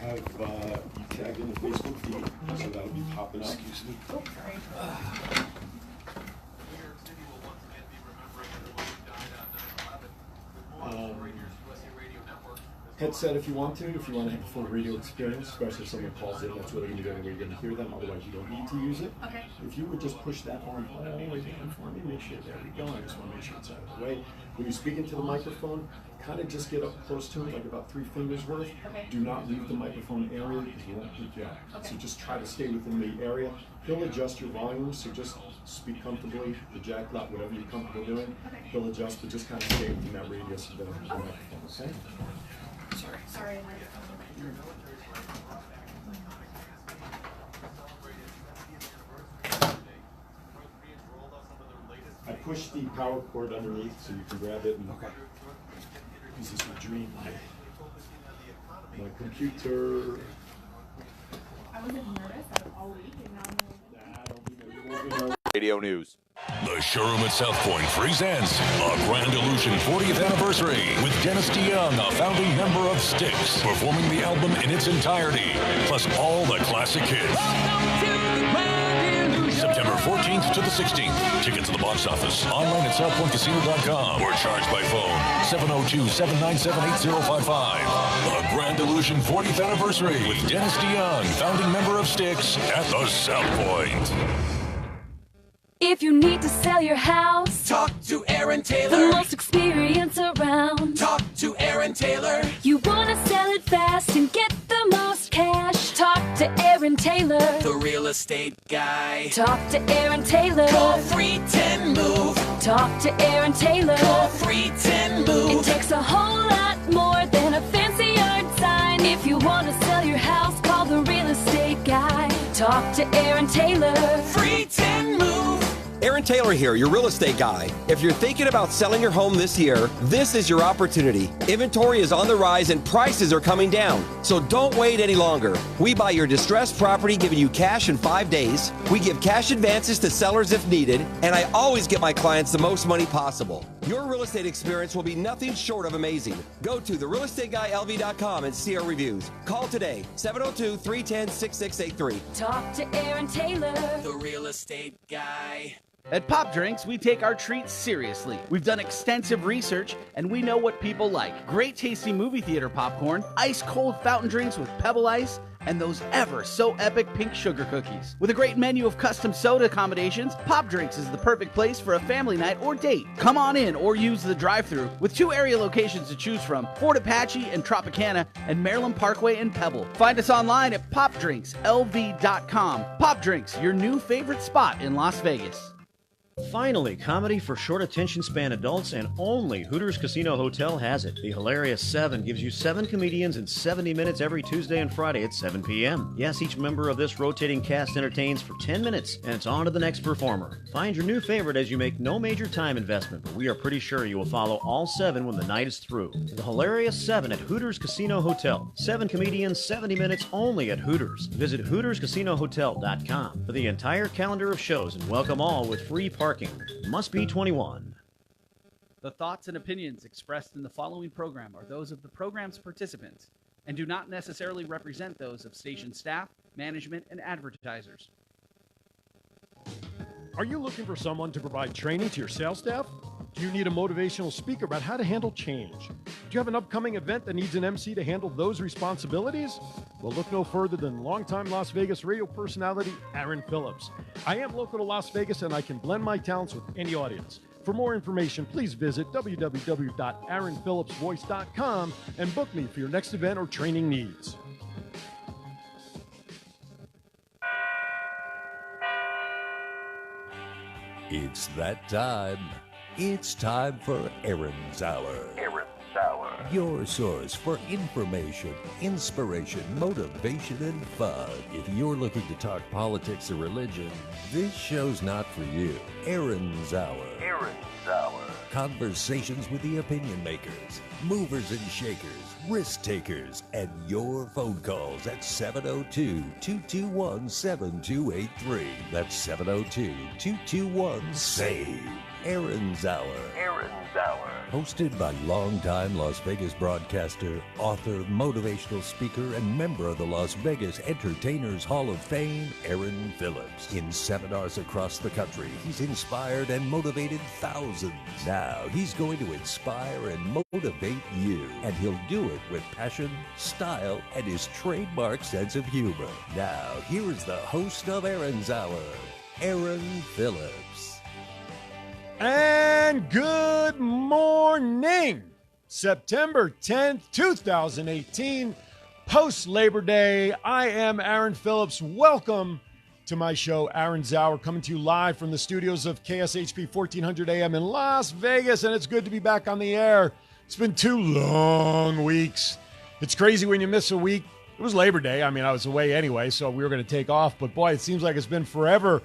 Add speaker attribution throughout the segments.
Speaker 1: have you tagged in the Facebook feed, so that'll be popping up.
Speaker 2: Excuse me.
Speaker 3: Oh, sorry.
Speaker 1: Headset if you want to have a full radio experience, especially if someone calls in, that's really going to be the only way you're going to hear them, otherwise you don't need to use it.
Speaker 3: Okay.
Speaker 1: If you would just push that on all the way down for me, make sure, there we go, I just want to make sure it's out of the way. When you speak into the microphone, kind of just get up close to it, like about 3 fingers worth.
Speaker 3: Okay.
Speaker 1: Do not leave the microphone area because you won't pick you up.
Speaker 3: Okay.
Speaker 1: So just try to stay within the area. He'll adjust your volume, so just speak comfortably, the jack lock, whatever you're comfortable doing.
Speaker 3: Okay.
Speaker 1: He'll adjust, but just kind of stay within that radius of the microphone, okay?
Speaker 3: Sorry.
Speaker 1: I pushed the power cord underneath so you can grab it and this is my dream. My computer.
Speaker 3: I wasn't nervous all week, and now
Speaker 1: Don't be nervous.
Speaker 4: Radio News.
Speaker 5: The showroom at South Point presents a Grand Illusion 40th anniversary with Dennis DeYoung, a founding member of Styx, performing the album in its entirety, plus all the classic hits. September 14th to the 16th. Tickets at the box office, online at southpointcasino.com, or charged by phone 702-797-8055. The Grand Illusion 40th anniversary with Dennis DeYoung, founding member of Styx, at the South Point.
Speaker 6: If you need to sell your house,
Speaker 7: talk to Aaron Taylor.
Speaker 6: The most experience around.
Speaker 7: Talk to Aaron Taylor.
Speaker 6: You want to sell it fast and get the most cash. Talk to Aaron Taylor,
Speaker 7: the real estate guy.
Speaker 6: Talk to Aaron Taylor.
Speaker 7: Call 310-MOVE.
Speaker 6: Talk to Aaron Taylor.
Speaker 7: Call 310-MOVE.
Speaker 6: It takes a whole lot more than a fancy yard sign. If you want to sell your house, call the real estate guy. Talk to Aaron Taylor.
Speaker 7: 310-MOVE.
Speaker 8: Aaron Taylor here, your real estate guy. If you're thinking about selling your home this year, this is your opportunity. Inventory is on the rise and prices are coming down. So don't wait any longer. We buy your distressed property, giving you cash in 5 days. We give cash advances to sellers if needed, and I always get my clients the most money possible. Your real estate experience will be nothing short of amazing. Go to therealestateguyLV.com and see our reviews. Call today, 702-310-6683.
Speaker 6: Talk to Aaron Taylor,
Speaker 7: the real estate guy.
Speaker 9: At Pop Drinks, we take our treats seriously. We've done extensive research, and we know what people like. Great tasting movie theater popcorn, ice-cold fountain drinks with pebble ice, and those ever so epic pink sugar cookies. With a great menu of custom soda accommodations, Pop Drinks is the perfect place for a family night or date. Come on in or use the drive-thru with 2 area locations to choose from, Fort Apache and Tropicana, and Maryland Parkway and Pebble. Find us online at popdrinkslv.com. Pop Drinks, your new favorite spot in Las Vegas.
Speaker 10: Finally, comedy for short attention span adults, and only Hooters Casino Hotel has it. The Hilarious 7 gives you 7 comedians in 70 minutes every Tuesday and Friday at 7 p.m. Yes, each member of this rotating cast entertains for 10 minutes, and it's on to the next performer. Find your new favorite as you make no major time investment, but we are pretty sure you will follow all 7 when the night is through. The Hilarious 7 at Hooters Casino Hotel. 7 comedians, 70 minutes only at Hooters. Visit HootersCasinoHotel.com for the entire calendar of shows and welcome all with free parking. Must be 21.
Speaker 9: The thoughts and opinions expressed in the following program are those of the program's participants and do not necessarily represent those of station staff, management, and advertisers.
Speaker 11: Are you looking for someone to provide training to your sales staff? Do you need a motivational speaker about how to handle change? Do you have an upcoming event that needs an MC to handle those responsibilities? Well, look no further than longtime Las Vegas radio personality, Aaron Phillips. I am local to Las Vegas, and I can blend my talents with any audience. For more information, please visit www.aaronphillipsvoice.com and book me for your next event or training needs.
Speaker 12: It's that time. It's time for Aaron's Hour. Aaron's Hour. Your source for information, inspiration, motivation, and fun. If you're looking to talk politics or religion, this show's not for you. Aaron's Hour. Aaron's Hour. Conversations with the opinion makers, movers and shakers, risk takers, and your phone calls at 702-221-7283. That's 702-221-SAVE. Aaron's Hour. Aaron's Hour. Hosted by longtime Las Vegas broadcaster, author, motivational speaker, and member of the Las Vegas Entertainers Hall of Fame, Aaron Phillips. In seminars across the country, he's inspired and motivated thousands. Now he's going to inspire and motivate you, and he'll do it with passion, style, and his trademark sense of humor. Now, here is the host of Aaron's Hour, Aaron Phillips.
Speaker 11: And good morning, September 10th, 2018, post-Labor Day. I am Aaron Phillips. Welcome to my show, Aaron's Hour, coming to you live from the studios of KSHP 1400 AM in Las Vegas, and it's good to be back on the air. It's been 2 long weeks. It's crazy when you miss a week. It was Labor Day. I mean, I was away anyway, so we were going to take off, but boy, it seems like it's been forever.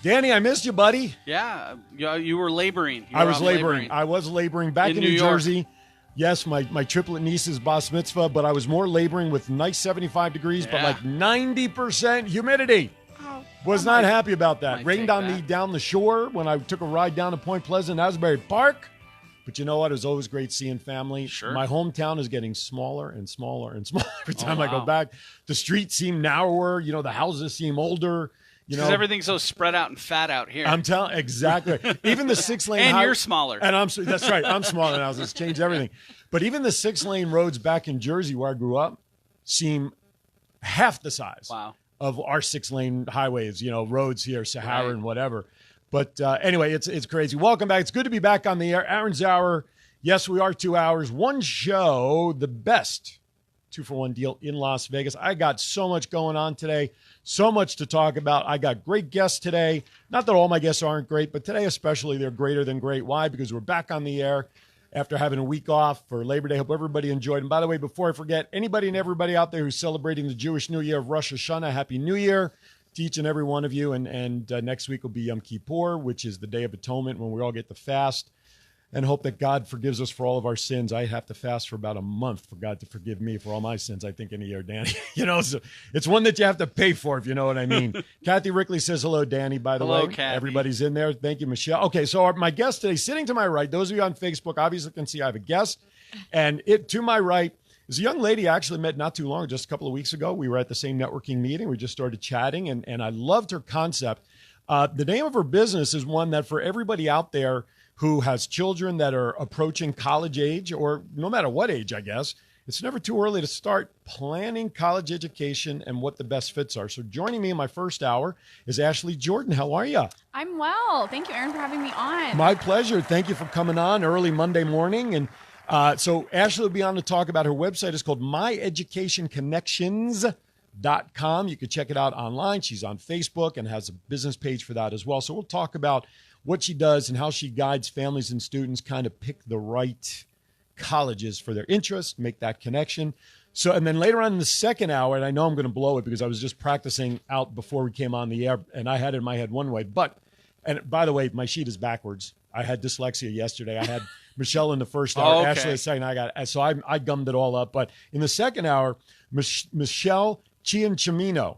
Speaker 11: Danny, I missed you, buddy.
Speaker 9: Yeah, you were laboring.
Speaker 11: I was laboring. I was laboring back in New Jersey. Yes, my triplet niece's bar mitzvah, but I was more laboring with nice 75 degrees, but like 90% humidity. Was not happy about that. Rained on me down the shore when I took a ride down to Point Pleasant, Asbury Park. But you know what? It was always great seeing family.
Speaker 9: Sure.
Speaker 11: My hometown is getting smaller and smaller and smaller every time I go back. The streets seem narrower. You know, the houses seem older.
Speaker 9: Because everything's so spread out and fat out here.
Speaker 11: I'm telling exactly. Even the 6-lane
Speaker 9: and you're smaller.
Speaker 11: And that's right. I'm smaller now. It's changed everything. But even the 6-lane roads back in Jersey where I grew up seem half the size of our 6-lane highways, roads here, Sahara and whatever. But anyway, it's crazy. Welcome back. It's good to be back on the air. Aaron's Hour. Yes, we are 2 hours. One show, the best 2-for-1 deal in Las Vegas. I got so much going on today. So much to talk about. I got great guests today. Not that all my guests aren't great, but today especially they're greater than great. Why? Because we're back on the air after having a week off for Labor Day. Hope everybody enjoyed. And by the way, before I forget, anybody and everybody out there who's celebrating the Jewish New Year of Rosh Hashanah, Happy New Year to each and every one of you. And next week will be Yom Kippur, which is the Day of Atonement when we all get to fast and hope that God forgives us for all of our sins. I have to fast for about a month for God to forgive me for all my sins, I think, in a year, Danny. So it's one that you have to pay for, if you know what I mean. Kathy Rickley says hello, Danny, by the way.
Speaker 9: Hello, Kathy.
Speaker 11: Everybody's in there. Thank you, Michelle. Okay, so my guest today, sitting to my right, those of you on Facebook obviously can see I have a guest. And to my right is a young lady I actually met not too long, just a couple of weeks ago. We were at the same networking meeting. We just started chatting, and I loved her concept. The name of her business is one that for everybody out there who has children that are approaching college age, or no matter what age, I guess, it's never too early to start planning college education and what the best fits are. So joining me in my first hour is Ashley Jordan. How are you?
Speaker 3: I'm well. Thank you, Aaron, for having me on.
Speaker 11: My pleasure. Thank you for coming on early Monday morning. And so Ashley will be on to talk about her website. It's called myeducationconnections.com. You can check it out online. She's on Facebook and has a business page for that as well. So we'll talk about what she does and how she guides families and students kind of pick the right colleges for their interest, make that connection. So, and then later on in the second hour, and I know I'm going to blow it because I was just practicing out before we came on the air and I had it in my head one way, and by the way, my sheet is backwards. I had dyslexia yesterday. I had Michelle in the first hour, Ashley the second. So I gummed it all up. But in the second hour, Michelle Ciancimino.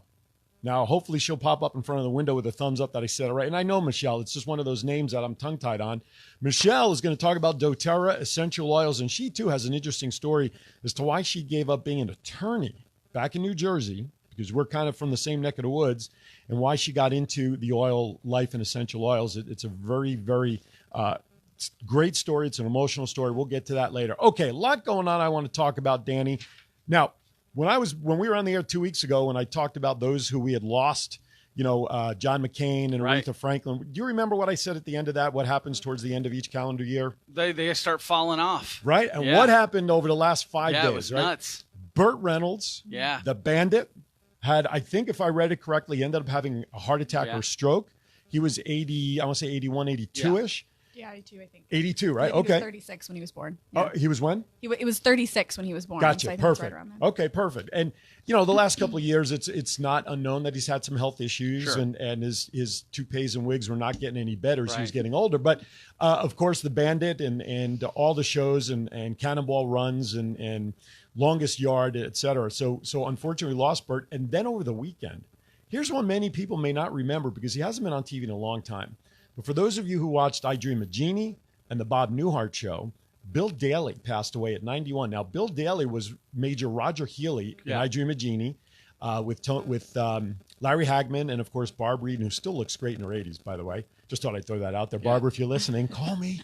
Speaker 11: Now, hopefully she'll pop up in front of the window with a thumbs up that I said it right. And I know Michelle. It's just one of those names that I'm tongue-tied on. Michelle is going to talk about doTERRA essential oils, and she, too, has an interesting story as to why she gave up being an attorney back in New Jersey, because we're kind of from the same neck of the woods, and why she got into the oil life and essential oils. It's a very, very great story. It's an emotional story. We'll get to that later. Okay, a lot going on I want to talk about, Danny. Now, when we were on the air 2 weeks ago, when I talked about those who we had lost, John McCain and Aretha Franklin, do you remember what I said at the end of that? What happens towards the end of each calendar year?
Speaker 9: They start falling off.
Speaker 11: Right? And what happened over the last 5 days?
Speaker 9: Yeah, it was nuts.
Speaker 11: Burt Reynolds, the Bandit, had, I think if I read it correctly, ended up having a heart attack or stroke. He was 80, I want to say 81, 82-ish.
Speaker 3: Yeah, 82, I think.
Speaker 11: 82, right?
Speaker 3: He was 36 when he was born. Yeah.
Speaker 11: Oh, he was when?
Speaker 3: It was 36 when he was born.
Speaker 11: Gotcha.
Speaker 3: So
Speaker 11: Perfect.
Speaker 3: Right
Speaker 11: okay, perfect. And, the last couple of years, it's not unknown that he's had some health issues and his toupees and wigs were not getting any better as he was getting older. But, of course, The Bandit and all the shows and Cannonball Runs and Longest Yard, et cetera. So unfortunately, we lost Burt. And then over the weekend, here's one many people may not remember because he hasn't been on TV in a long time. But for those of you who watched I Dream of Jeannie and the Bob Newhart Show, Bill Daly passed away at 91. Now, Bill Daly was Major Roger Healy in I Dream of Jeannie with Larry Hagman and, of course, Barb Reed, who still looks great in her 80s, by the way. Just thought I'd throw that out there. Barbara, if you're listening, call me.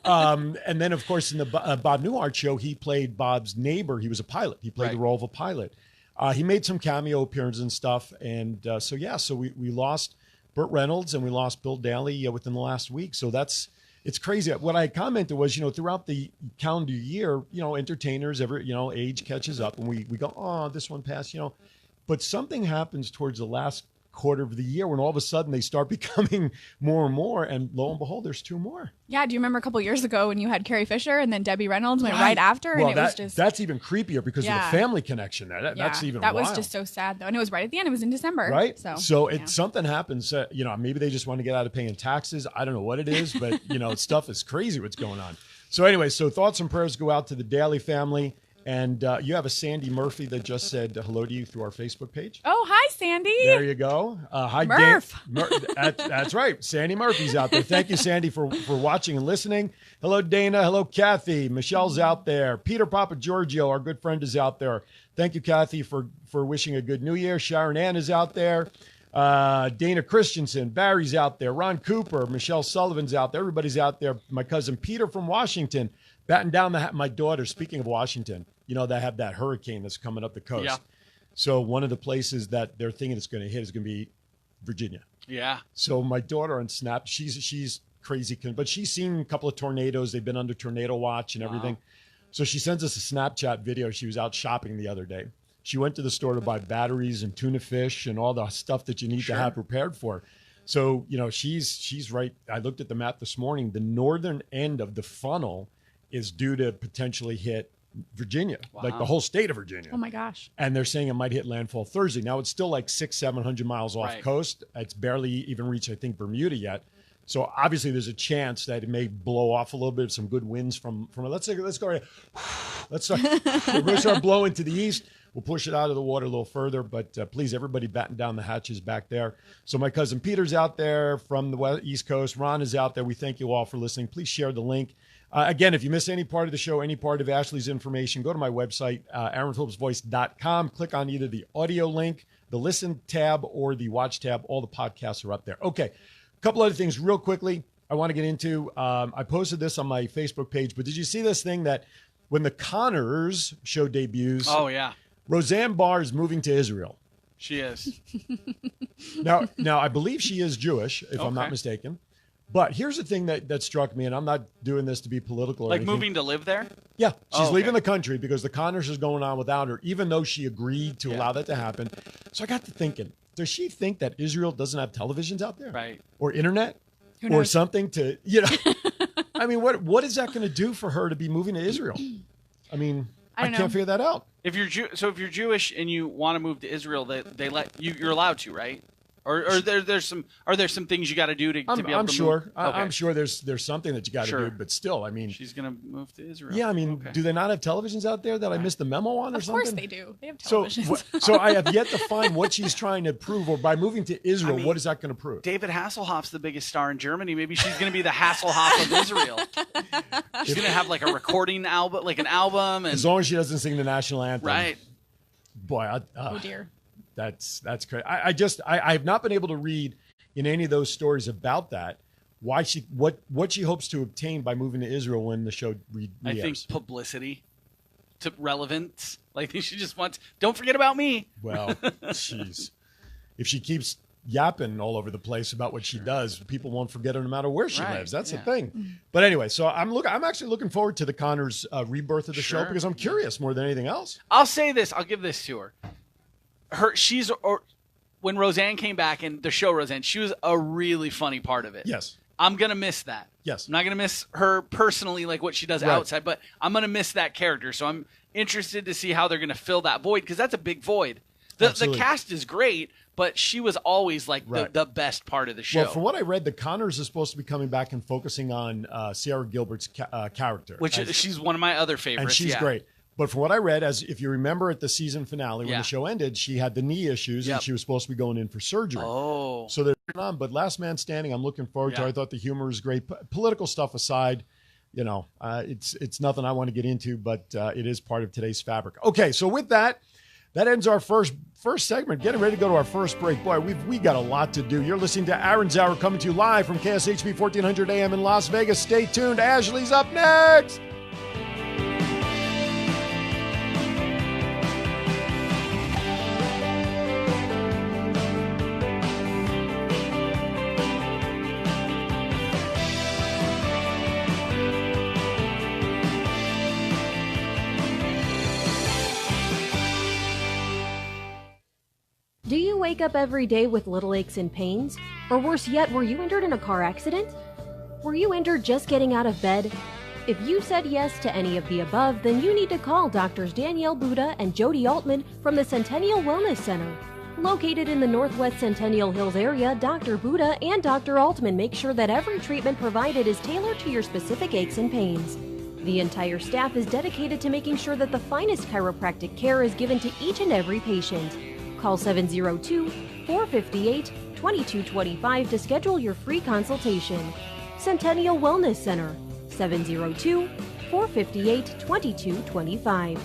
Speaker 11: And then, of course, in the Bob Newhart show, he played Bob's neighbor. He was a pilot. He played the role of a pilot. He made some cameo appearances and stuff. And so we lost Burt Reynolds and we lost Bill Daly within the last week. So it's crazy. What I commented was, throughout the calendar year, entertainers, age catches up and we go, oh, this one passed, But something happens towards the last quarter of the year when all of a sudden they start becoming more and more, and lo and behold, there's 2 more.
Speaker 3: Yeah, do you remember a couple years ago when you had Carrie Fisher and then Debbie Reynolds went right after?
Speaker 11: Well,
Speaker 3: and it was just
Speaker 11: that's even creepier because of the family connection there. That's even
Speaker 3: that
Speaker 11: wild.
Speaker 3: was just so sad though, and it was right at the end. It was in December,
Speaker 11: right?
Speaker 3: So
Speaker 11: something happens. Maybe they just want to get out of paying taxes. I don't know what it is, but stuff is crazy what's going on. So anyway, thoughts and prayers go out to the Daly family. And you have a Sandy Murphy that just said hello to you through our Facebook page.
Speaker 3: Oh, hi, Sandy.
Speaker 11: There you go. Hi,
Speaker 3: Murph.
Speaker 11: That's right. Sandy Murphy's out there. Thank you, Sandy, for watching and listening. Hello, Dana. Hello, Kathy. Michelle's out there. Peter Papa Giorgio, our good friend, is out there. Thank you, Kathy, for wishing a good new year. Sharon Ann is out there. Dana Christensen. Barry's out there. Ron Cooper. Michelle Sullivan's out there. Everybody's out there. My cousin Peter from Washington. Batting down my daughter, speaking of Washington, they have that hurricane that's coming up the coast.
Speaker 9: Yeah.
Speaker 11: So one of the places that they're thinking it's going to hit is going to be Virginia.
Speaker 9: Yeah.
Speaker 11: So my daughter on Snap, she's crazy, but she's seen a couple of tornadoes. They've been under tornado watch and everything. So she sends us a Snapchat video. She was out shopping the other day. She went to the store to buy batteries and tuna fish and all the stuff that you need to have prepared for. So, she's right. I looked at the map this morning. The northern end of the funnel is due to potentially hit Virginia, like the whole state of Virginia.
Speaker 3: Oh my gosh.
Speaker 11: And they're saying it might hit landfall Thursday. Now it's still like 600-700 miles off coast. It's barely even reached, I think, Bermuda yet. So obviously there's a chance that it may blow off a little bit of some good winds from let's go right. Let's start. We're going to start blowing to the east. We'll push it out of the water a little further, but please, everybody batten down the hatches back there. So my cousin Peter's out there from the East Coast. Ron is out there. We thank you all for listening. Please share the link. Again, if you miss any part of the show, any part of Ashley's information, go to my website, AaronPhillipsVoice.com. Click on either the audio link, the listen tab, or the watch tab. All the podcasts are up there. Okay, a couple other things real quickly I want to get into. I posted this on my Facebook page, but did you see this thing that when the Connors show debuts?
Speaker 9: Oh, yeah.
Speaker 11: Roseanne Barr is moving to Israel.
Speaker 9: She is.
Speaker 11: Now, I believe she is Jewish, if I'm not mistaken. But here's the thing that struck me, and I'm not doing this to be political or anything.
Speaker 9: Moving to live there?
Speaker 11: Yeah, she's leaving the country because the Connors is going on without her, even though she agreed to allow that to happen. So I got to thinking, does she think that Israel doesn't have televisions out there?
Speaker 9: Right.
Speaker 11: Or internet? Or something to, I mean, what is that going to do for her to be moving to Israel? I mean, I can't figure that out.
Speaker 9: If you're Jewish and you want to move to Israel, they let you. You're allowed to, right? Or are there some things you got to do to be able to move?
Speaker 11: I'm sure there's something that you got to do, but still, I mean,
Speaker 9: she's gonna move to Israel.
Speaker 11: Yeah, I mean, do they not have televisions out there that I missed the memo on or something?
Speaker 3: Of course they do. They have televisions.
Speaker 11: So I have yet to find what she's trying to prove, or by moving to Israel, what is that going to prove?
Speaker 9: David Hasselhoff's the biggest star in Germany. Maybe she's going to be the Hasselhoff of Israel. She's going to have like a recording album, like an album, and
Speaker 11: as long as she doesn't sing the national anthem,
Speaker 9: right?
Speaker 11: Boy,
Speaker 3: oh dear.
Speaker 11: That's crazy. I have not been able to read in any of those stories about that. Why what she hopes to obtain by moving to Israel when the show re-airs.
Speaker 9: I think publicity, to relevance. Like she just wants. Don't forget about me.
Speaker 11: Well, jeez, if she keeps yapping all over the place about what she does, people won't forget her no matter where she lives. That's the thing. But anyway, so I'm actually looking forward to the Connors rebirth of the show because I'm curious more than anything else.
Speaker 9: I'll say this. I'll give this to her. When Roseanne came back in the show Roseanne, she was a really funny part of it.
Speaker 11: Yes.
Speaker 9: I'm going to miss that.
Speaker 11: Yes.
Speaker 9: I'm not going to miss her personally, like what she does outside, but I'm going to miss that character. So I'm interested to see how they're going to fill that void because that's a big void. The cast is great, but she was always like the best part of the show.
Speaker 11: Well, from what I read, the Connors is supposed to be coming back and focusing on Sierra Gilbert's character.
Speaker 9: Which she's one of my other favorites.
Speaker 11: And she's great. But from what I read, as if you remember at the season finale when the show ended, she had the knee issues and she was supposed to be going in for surgery.
Speaker 9: Oh.
Speaker 11: So they're on. But Last Man Standing, I'm looking forward to. I thought the humor was great. Political stuff aside, it's nothing I want to get into, but it is part of today's fabric. Okay, so with that ends our first segment. Getting ready to go to our first break. Boy, we got a lot to do. You're listening to Aaron's Hour, coming to you live from KSHP 1400 AM in Las Vegas. Stay tuned. Ashley's up next.
Speaker 2: Do you wake up every day with little aches and pains? Or worse yet, were you injured in a car accident? Were you injured just getting out of bed? If you said yes to any of the above, then you need to call Drs. Danielle Buda and Jody Altman from the Centennial Wellness Center. Located in the Northwest Centennial Hills area, Dr. Buda and Dr. Altman make sure that every treatment provided is tailored to your specific aches and pains. The entire staff is dedicated to making sure that the finest chiropractic care is given to each and every patient. Call 702-458-2225 to schedule your free consultation. Centennial Wellness Center, 702-458-2225.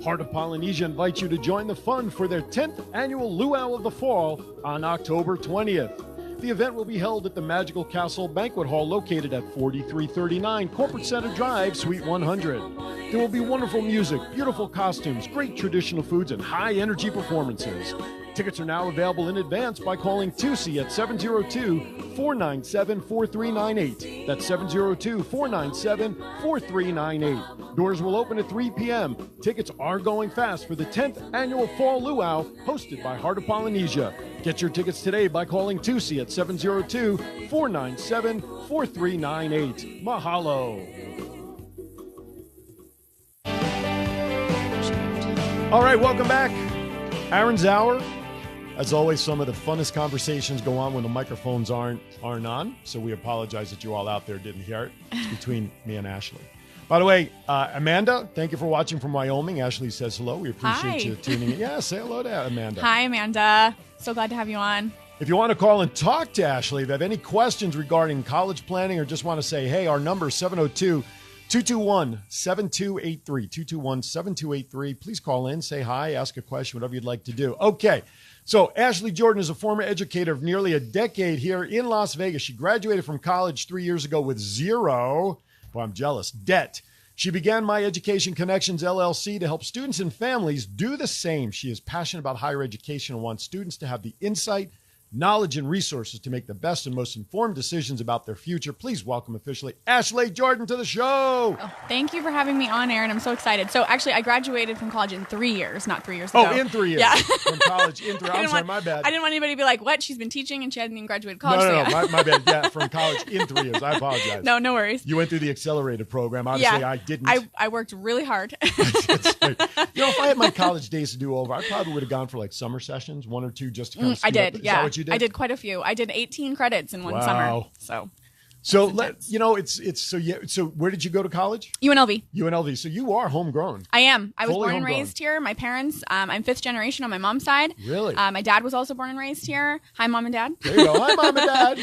Speaker 11: Heart of Polynesia invites you to join the fun for their 10th annual Luau of the Fall on October 20th. The event will be held at the Magical Castle Banquet Hall located at 4339 Corporate Center Drive, Suite 100. There will be wonderful music, beautiful costumes, great traditional foods, and high-energy performances. Tickets are now available in advance by calling Tusi at 702-497-4398. That's 702-497-4398. Doors will open at 3 p.m. Tickets are going fast for the 10th annual Fall Luau hosted by Heart of Polynesia. Get your tickets today by calling Tusi at 702-497-4398. Mahalo. All right, welcome back. Aaron's Hour. As always, some of the funnest conversations go on when the microphones aren't on. So we apologize that you all out there didn't hear it. It's between me and Ashley. By the way, Amanda, thank you for watching from Wyoming. Ashley says hello. We appreciate you tuning in. Yeah, say hello to Amanda.
Speaker 3: Hi, Amanda. So glad to have you on.
Speaker 11: If you want to call and talk to Ashley, if you have any questions regarding college planning or just want to say, hey, our number is 702-221-7283. 221-7283. Please call in, say hi, ask a question, whatever you'd like to do. Okay. So Ashley Jordan is a former educator of nearly a decade here in Las Vegas. She graduated from college 3 years ago with zero, well, I'm jealous, debt. She began My Education Connections, LLC, to help students and families do the same. She is passionate about higher education and wants students to have the insight, knowledge, and resources to make the best and most informed decisions about their future. Please welcome officially Ashley Jordan to the show.
Speaker 3: Oh, thank you for having me on, Aaron. I'm so excited. So actually, I graduated from college in 3 years, not 3 years ago.
Speaker 11: Oh, in 3 years.
Speaker 3: Yeah.
Speaker 11: From college in 3 years. I'm sorry, my bad.
Speaker 3: I didn't want anybody to be like, what? She's been teaching and she hasn't even graduated college.
Speaker 11: No, my bad. Yeah, from college in 3 years. I apologize.
Speaker 3: No worries.
Speaker 11: You went through the accelerated program. Obviously, yeah. I didn't.
Speaker 3: I worked really hard.
Speaker 11: If I had my college days to do over, I probably would have gone for like summer sessions, 1 or 2, just to kind of
Speaker 3: I did,
Speaker 11: up. Is
Speaker 3: yeah.
Speaker 11: that what you did?
Speaker 3: I did quite a few. I did 18 credits in one summer. So
Speaker 11: So where did you go to college?
Speaker 3: UNLV.
Speaker 11: So you are homegrown.
Speaker 3: I am. I was
Speaker 11: Fully
Speaker 3: born and
Speaker 11: homegrown.
Speaker 3: raised here. My parents, I'm fifth generation on my mom's side.
Speaker 11: Really?
Speaker 3: My dad was also born and raised here. Hi, Mom and Dad.
Speaker 11: There you go. Hi, Mom and Dad.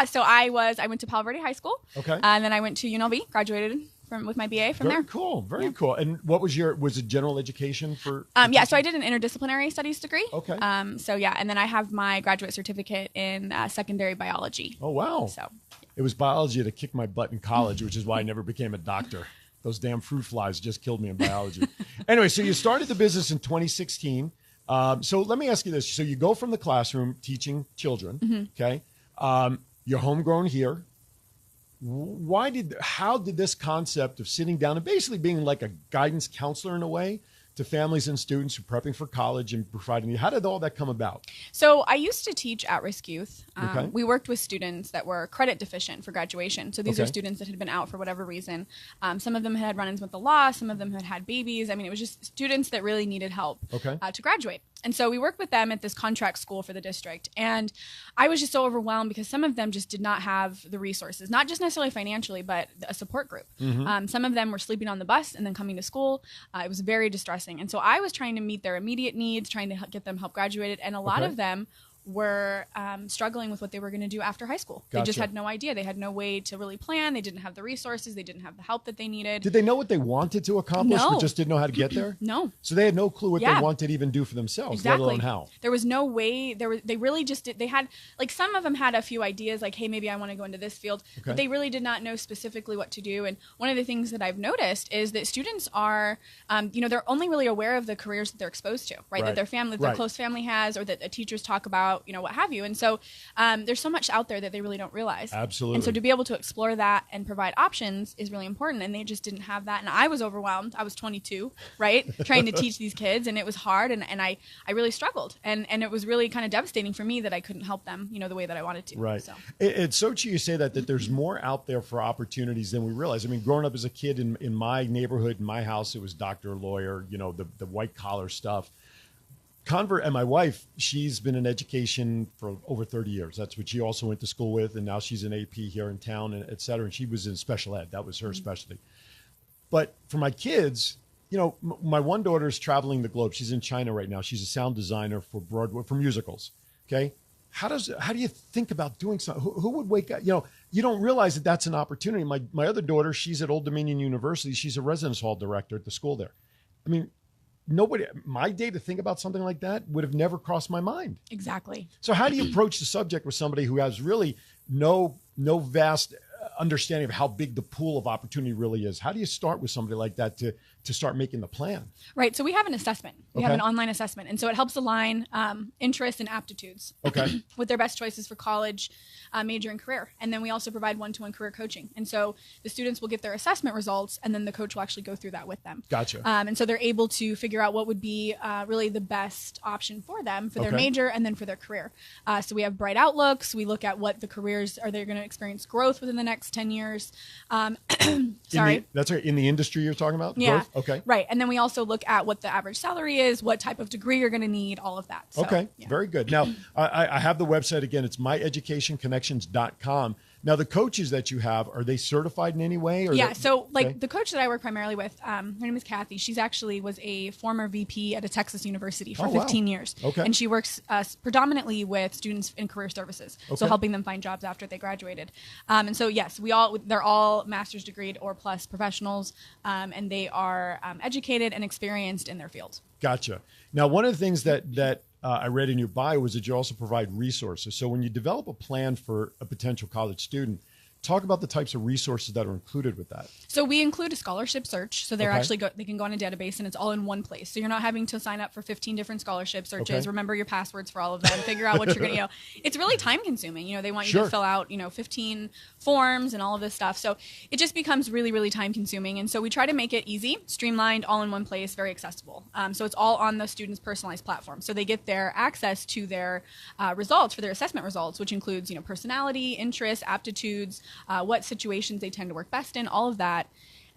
Speaker 3: So I went to Palo Verde High School.
Speaker 11: Okay.
Speaker 3: And then I went to UNLV, gragraduated with my BA from there.
Speaker 11: Very cool. And what was was it general education for?
Speaker 3: So I did an interdisciplinary studies degree.
Speaker 11: Okay.
Speaker 3: And then I have my graduate certificate in secondary biology.
Speaker 11: Oh, wow.
Speaker 3: So
Speaker 11: it was biology that kicked my butt in college, which is why I never became a doctor. Those damn fruit flies just killed me in biology. Anyway, so you started the business in 2016. So let me ask you this. So you go from the classroom teaching children, okay? You're homegrown here. How did this concept of sitting down and basically being like a guidance counselor in a way to families and students who are prepping for college and providing, how did all that come about?
Speaker 3: So I used to teach at-risk youth.
Speaker 11: Okay.
Speaker 3: We worked with students that were credit deficient for graduation. So these are students that had been out for whatever reason. Some of them had run-ins with the law. Some of them had had babies. I mean, it was just students that really needed help to graduate. And so we worked with them at this contract school for the district. And I was just so overwhelmed because some of them just did not have the resources, not just necessarily financially, but a support group. Some of them were sleeping on the bus and then coming to school. It was very distressing. And so I was trying to meet their immediate needs, trying to get them help graduated. And a lot of them were struggling with what they were going to do after high school. They just had no idea. They had no way to really plan. They didn't have the resources. They didn't have the help that they needed.
Speaker 11: Did they know what they wanted to accomplish,
Speaker 3: No.
Speaker 11: but just didn't know how to get there?
Speaker 3: No.
Speaker 11: So they had no clue what
Speaker 3: Yeah.
Speaker 11: they wanted to even do for themselves,
Speaker 3: Exactly.
Speaker 11: let alone how.
Speaker 3: There was no way. They really just did. They had, like, some of them had a few ideas, like, hey, maybe I want to go into this field.
Speaker 11: Okay.
Speaker 3: But they really did not know specifically what to do. And one of the things that I've noticed is that students are, they're only really aware of the careers that they're exposed to, right? That their family, that their close family has, or that teachers talk about, what have you. And so there's so much out there that they really don't realize.
Speaker 11: Absolutely.
Speaker 3: And so to be able to explore that and provide options is really important. And they just didn't have that. And I was overwhelmed. I was 22, right? Trying to teach these kids, and it was hard. And I really struggled. And it was really kind of devastating for me that I couldn't help them, the way that I wanted to.
Speaker 11: Right.
Speaker 3: So.
Speaker 11: It's so true you say that there's more out there for opportunities than we realize. I mean, growing up as a kid in my neighborhood, in my house, it was doctor, lawyer, the white collar stuff. And my wife, she's been in education for over 30 years. That's what she also went to school with. And now she's an AP here in town, and et cetera. And she was in special ed. That was her specialty. But for my kids, my one daughter is traveling the globe. She's in China right now. She's a sound designer for Broadway, for musicals. Okay. How do you think about doing something? Who would wake up? You don't realize that that's an opportunity. My other daughter, she's at Old Dominion University. She's a residence hall director at the school there. I mean, my day to think about something like that would have never crossed my mind.
Speaker 3: Exactly.
Speaker 11: So how do you approach the subject with somebody who has really no vast understanding of how big the pool of opportunity really is? How do you start with somebody like that to start making the plan?
Speaker 3: Right. So we have an assessment. We have an online assessment. And so it helps align interests and aptitudes with their best choices for college, major, and career. And then we also provide one-to-one career coaching. And so the students will get their assessment results, and then the coach will actually go through that with them.
Speaker 11: Gotcha.
Speaker 3: And so they're able to figure out what would be really the best option for them, for their major, and then for their career. So we have bright outlooks. We look at what the careers are they going to experience growth within the next 10 years. Sorry.
Speaker 11: That's right. In the industry you're talking about?
Speaker 3: Yeah.
Speaker 11: Growth? Okay.
Speaker 3: Right. And then we also look at what the average salary is, what type of degree you're going to need, all of that. So,
Speaker 11: okay. Yeah. Very good. Now, I have the website again. It's myeducationconnections.com. Now, the coaches that you have, are they certified in any way? Or
Speaker 3: the coach that I work primarily with, her name is Kathy. She's actually was a former VP at a Texas university for 15 years.
Speaker 11: Okay.
Speaker 3: And she works predominantly with students in career services, so helping them find jobs after they graduated. And so, yes, they're all master's degreed or plus professionals, and they are educated and experienced in their field.
Speaker 11: Gotcha. Now, one of the things that I read in your bio was that you also provide resources. So when you develop a plan for a potential college student, talk about the types of resources that are included with that.
Speaker 3: So we include a scholarship search. So they're they can go on a database, and it's all in one place. So you're not having to sign up for 15 different scholarship searches. Remember your passwords for all of them. Figure out what you're going to, it's really time consuming. They want you to fill out, 15 forms and all of this stuff. So it just becomes really, really time consuming. And so we try to make it easy, streamlined, all in one place, very accessible. So it's all on the student's personalized platform. So they get their access to their results for their assessment results, which includes, personality, interests, aptitudes, what situations they tend to work best in, all of that.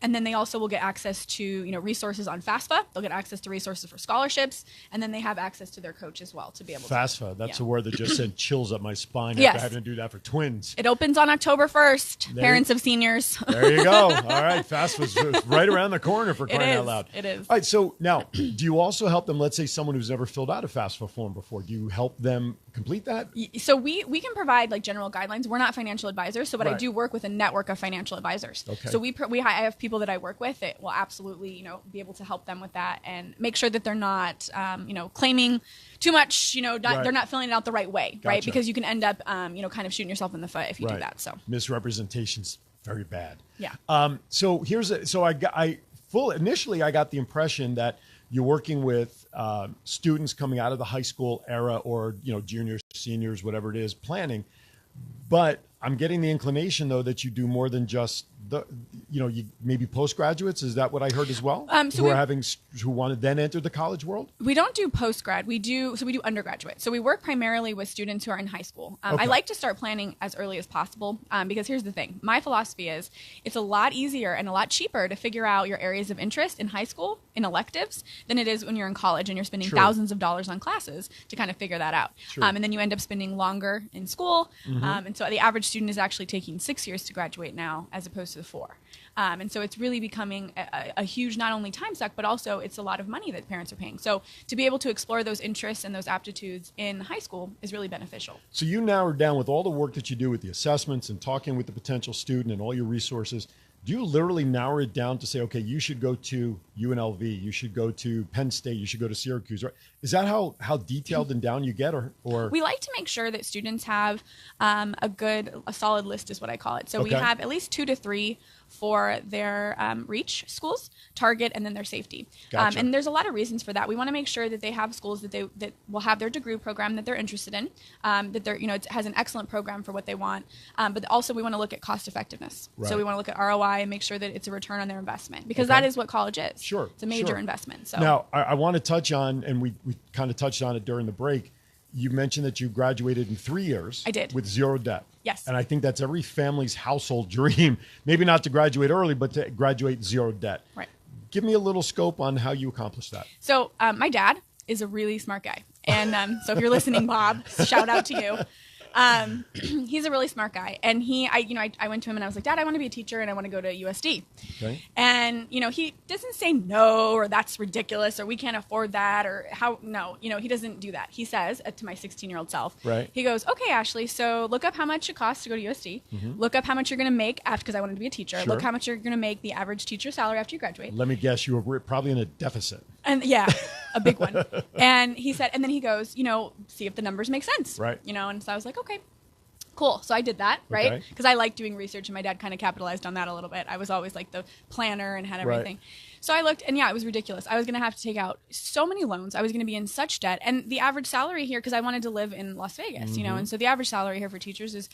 Speaker 3: And then they also will get access to, resources on FAFSA. They'll get access to resources for scholarships, and then they have access to their coach as well to be able to.
Speaker 11: FAFSA, that's a word that just sent chills up my spine after having to do that for twins.
Speaker 3: It opens on October 1st, parents of seniors.
Speaker 11: There you go. All right, FAFSA's right around the corner for crying out loud.
Speaker 3: It is.
Speaker 11: All right, so now, do you also help them, let's say someone who's never filled out a FAFSA form before, do you help them complete that?
Speaker 3: So we can provide general guidelines. We're not financial advisors, but I do work with a network of financial advisors. Okay. So I have people that I work with that will absolutely, be able to help them with that and make sure that they're not, claiming too much, they're not filling it out the right way, right? Because you can end up, kind of shooting yourself in the foot if you do that. So
Speaker 11: misrepresentation's very bad.
Speaker 3: Yeah.
Speaker 11: Initially I got the impression that you're working with students coming out of the high school era or, juniors, seniors, whatever it is, planning. But I'm getting the inclination, though, that you do more than just you maybe postgraduates. Is that what I heard as well? Who want to then enter the college world?
Speaker 3: We don't do postgrad. We do undergraduate. So we work primarily with students who are in high school. I like to start planning as early as possible because here's the thing. My philosophy is it's a lot easier and a lot cheaper to figure out your areas of interest in high school in electives than it is when you're in college and you're spending thousands of dollars on classes to kind of figure that out. And then you end up spending longer in school. And so the average student is actually taking 6 years to graduate now as opposed to of 4. And so it's really becoming a huge, not only time suck, but also it's a lot of money that parents are paying. So to be able to explore those interests and those aptitudes in high school is really beneficial.
Speaker 11: So you narrowed down with all the work that you do with the assessments and talking with the potential student and all your resources. Do you literally narrow it down to say, okay, you should go to UNLV, you should go to Penn State, you should go to Syracuse? Right? Is that how detailed and down you get, or?
Speaker 3: We like to make sure that students have a solid list, is what I call it. So we have at least 2 to 3 for their reach schools, target, and then their safety.
Speaker 11: Gotcha.
Speaker 3: And there's a lot of reasons for that. We want to make sure that they have schools that will have their degree program that they're interested in, that they're, it has an excellent program for what they want. But also we want to look at cost effectiveness.
Speaker 11: Right.
Speaker 3: So we want to look at ROI and make sure that it's a return on their investment, because that is what college is.
Speaker 11: Sure.
Speaker 3: It's a major investment. So
Speaker 11: now I want to touch on, and we kind of touched on it during the break. You mentioned that you graduated in 3 years.
Speaker 3: I did.
Speaker 11: With 0 debt.
Speaker 3: Yes.
Speaker 11: And I think that's every family's household dream. Maybe not to graduate early, but to graduate 0 debt.
Speaker 3: Right.
Speaker 11: Give me a little scope on how you accomplished that.
Speaker 3: So my dad is a really smart guy. And so if you're listening, Bob, shout out to you. He's a really smart guy. And I went to him and I was like, Dad, I want to be a teacher and I want to go to USD.
Speaker 11: Okay.
Speaker 3: And, he doesn't say no, or that's ridiculous, or we can't afford that, or he doesn't do that. He says to my 16-year-old self,
Speaker 11: right.
Speaker 3: He goes, okay, Ashley, so look up how much it costs to go to USD. Mm-hmm. Look up how much you're going to make after, because I wanted to be a teacher.
Speaker 11: Sure.
Speaker 3: Look how much you're going to make the average teacher salary after you graduate.
Speaker 11: Let me guess, you were probably in a deficit.
Speaker 3: And yeah, a big one. And he said, and then he goes, see if the numbers make sense.
Speaker 11: Right.
Speaker 3: And so I was like, okay, cool. So I did that, right? Because I like doing research, and my dad kind of capitalized on that a little bit. I was always like the planner and had everything. Right. So I looked, and it was ridiculous. I was going to have to take out so many loans. I was going to be in such debt. And the average salary here, because I wanted to live in Las Vegas, and so the average salary here for teachers is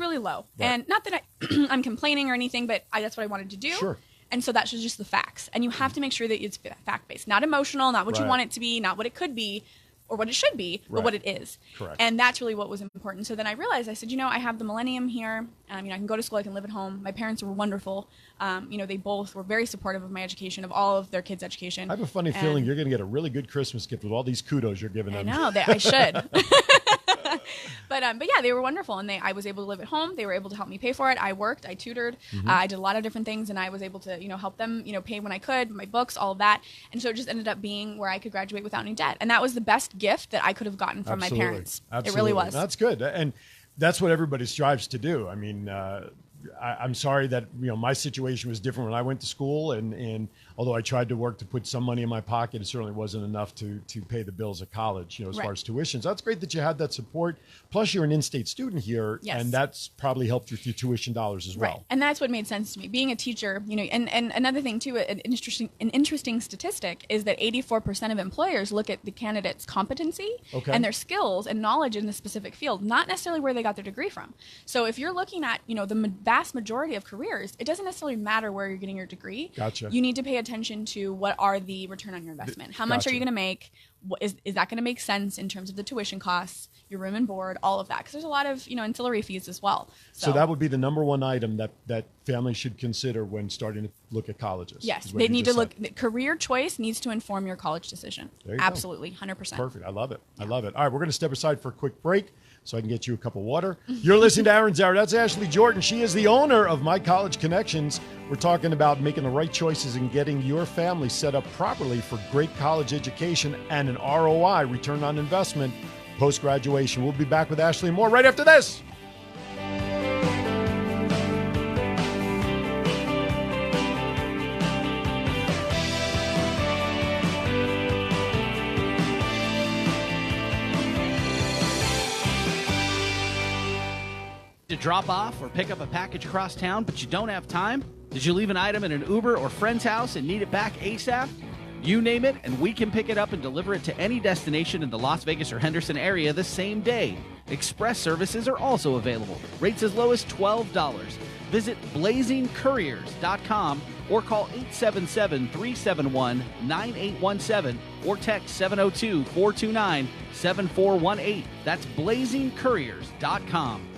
Speaker 3: really low. Right. And not that I'm complaining or anything, but that's what I wanted to do.
Speaker 11: Sure.
Speaker 3: And so that's just the facts. And you have to make sure that it's fact-based, not emotional, not what you want it to be, not what it could be or what it should be, but what it is.
Speaker 11: Correct.
Speaker 3: And that's really what was important. So then I realized, I said, I have the Millennium here. I can go to school, I can live at home. My parents were wonderful. They both were very supportive of my education, of all of their kids' education.
Speaker 11: I have a funny feeling you're going to get a really good Christmas gift with all these kudos you're giving them.
Speaker 3: I know, I should. But yeah, they were wonderful, and I was able to live at home. They were able to help me pay for it. I worked, I tutored, I did a lot of different things, and I was able to, help them, pay when I could, my books, all of that. And so it just ended up being where I could graduate without any debt. And that was the best gift that I could have gotten from my parents.
Speaker 11: Absolutely.
Speaker 3: It really was.
Speaker 11: That's good. And that's what everybody strives to do. I mean, I'm sorry that, my situation was different when I went to school, and although I tried to work to put some money in my pocket, it certainly wasn't enough to pay the bills at college, as far as tuition. So that's great that you had that support. Plus, you're an in-state student here, and that's probably helped with your tuition dollars as well.
Speaker 3: Right. And that's what made sense to me. Being a teacher, and another thing too, an interesting statistic is that 84% of employers look at the candidate's competency and their skills and knowledge in the specific field, not necessarily where they got their degree from. So if you're looking at, the vast majority of careers, it doesn't necessarily matter where you're getting your degree.
Speaker 11: Gotcha.
Speaker 3: You need to pay attention to what are the return on your investment. How much are you going to make? Is that going to make sense in terms of the tuition costs, your room and board, all of that? Because there's a lot of ancillary fees as well.
Speaker 11: So that would be the number one item that families should consider when starting to look at colleges.
Speaker 3: Yes, they need to look. Career choice needs to inform your college decision.
Speaker 11: There you
Speaker 3: Absolutely,
Speaker 11: go.
Speaker 3: 100%.
Speaker 11: Perfect. I love it. I love it. All right, we're going to step aside for a quick break so I can get you a cup of water. You're listening to Aaron's Hour. That's Ashley Jordan. She is the owner of My College Connections. We're talking about making the right choices and getting your family set up properly for great college education and an ROI, return on investment, post-graduation. We'll be back with Ashley and more right after this.
Speaker 9: To drop off or pick up a package across town, but you don't have time? Did you leave an item in an Uber or friend's house and need it back ASAP? You name it, and we can pick it up and deliver it to any destination in the Las Vegas or Henderson area the same day. Express services are also available. Rates as low as $12. Visit blazingcouriers.com or call 877-371-9817 or text 702-429-7418. That's blazingcouriers.com.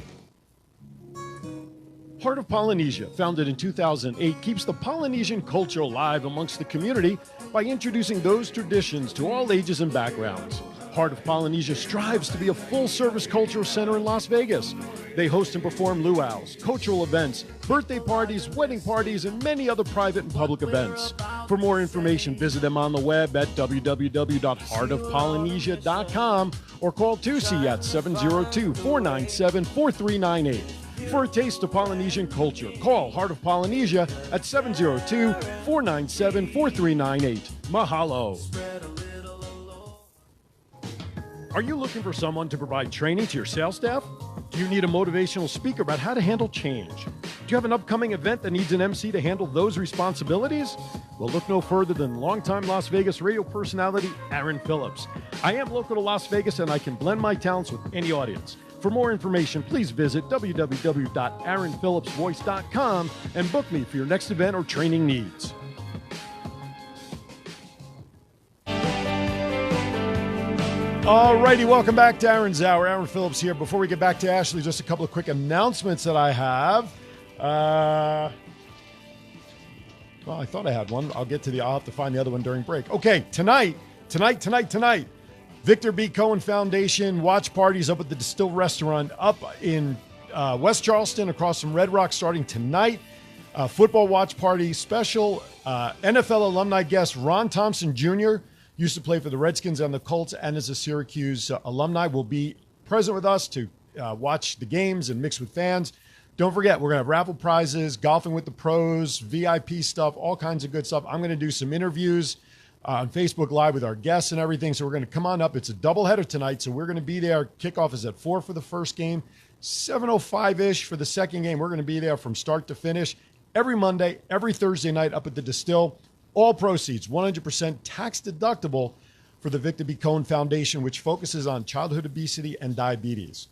Speaker 11: Heart of Polynesia, founded in 2008, keeps the Polynesian culture alive amongst the community by introducing those traditions to all ages and backgrounds. Heart of Polynesia strives to be a full-service cultural center in Las Vegas. They host and perform luau's, cultural events, birthday parties, wedding parties, and many other private and public events. For more information, visit them on the web at www.heartofpolynesia.com or call Tusi at 702-497-4398. For a taste of Polynesian culture, call Heart of Polynesia at 702-497-4398. Mahalo. Are you looking for someone to provide training to your sales staff? Do you need a motivational speaker about how to handle change? Do you have an upcoming event that needs an MC to handle those responsibilities? Well, look no further than longtime Las Vegas radio personality Aaron Phillips. I am local to Las Vegas and I can blend my talents with any audience. For more information, please visit www.aaronphillipsvoice.com and book me for your next event or training needs. All righty, welcome back to Aaron's Hour. Aaron Phillips here. Before we get back to Ashley, just a couple of quick announcements that I have. Well, I thought I had one. I'll have to find the other one during break. Okay, tonight, Victor B. Cohen Foundation watch parties up at the Distill Restaurant up in West Charleston across from Red Rock starting tonight. Football watch party special. NFL alumni guest Ron Thompson Jr., used to play for the Redskins and the Colts and is a Syracuse alumni, will be present with us to watch the games and mix with fans. Don't forget, we're going to have raffle prizes, golfing with the pros, VIP stuff, all kinds of good stuff. I'm going to do some interviews on Facebook Live with our guests and everything. So we're going to come on up. It's a doubleheader tonight, so we're going to be there. Kickoff is at 4 for the first game, 7:05-ish for the second game. We're going to be there from start to finish every Monday, every Thursday night up at the Distill. All proceeds, 100% tax deductible for the Victor B. Cohen Foundation, which focuses on childhood obesity and diabetes.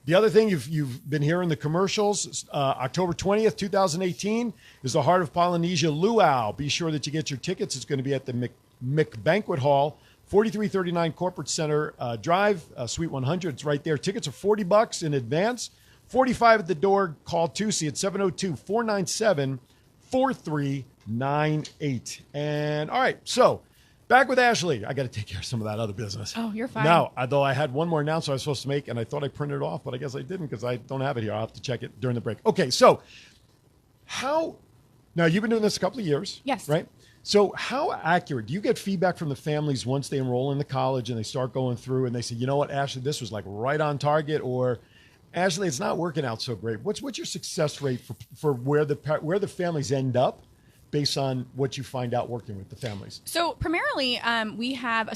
Speaker 11: The other thing you've been hearing the commercials, October 20th, 2018 is the Heart of Polynesia Luau. Be sure that you get your tickets. It's going to be at the McBanquet Hall, 4339 Corporate Center Drive, Suite 100. It's right there. Tickets are $40 in advance, $45 at the door. Call Tusi at 702-497-4398. And all right, so back with Ashley. I got to take care of some of that other business.
Speaker 3: Oh, you're fine.
Speaker 11: Now, though I had one more announcement I was supposed to make, and I thought I printed it off, but I guess I didn't because I don't have it here. I'll have to check it during the break. Okay, so now you've been doing this a couple of years.
Speaker 3: Yes.
Speaker 11: Right? So how accurate, do you get feedback from the families once they enroll in the college and they start going through and they say, you know what, Ashley, this was like right on target, or Ashley, it's not working out so great. What's your success rate for where the families end up based on what you find out working with the families?
Speaker 3: So primarily, I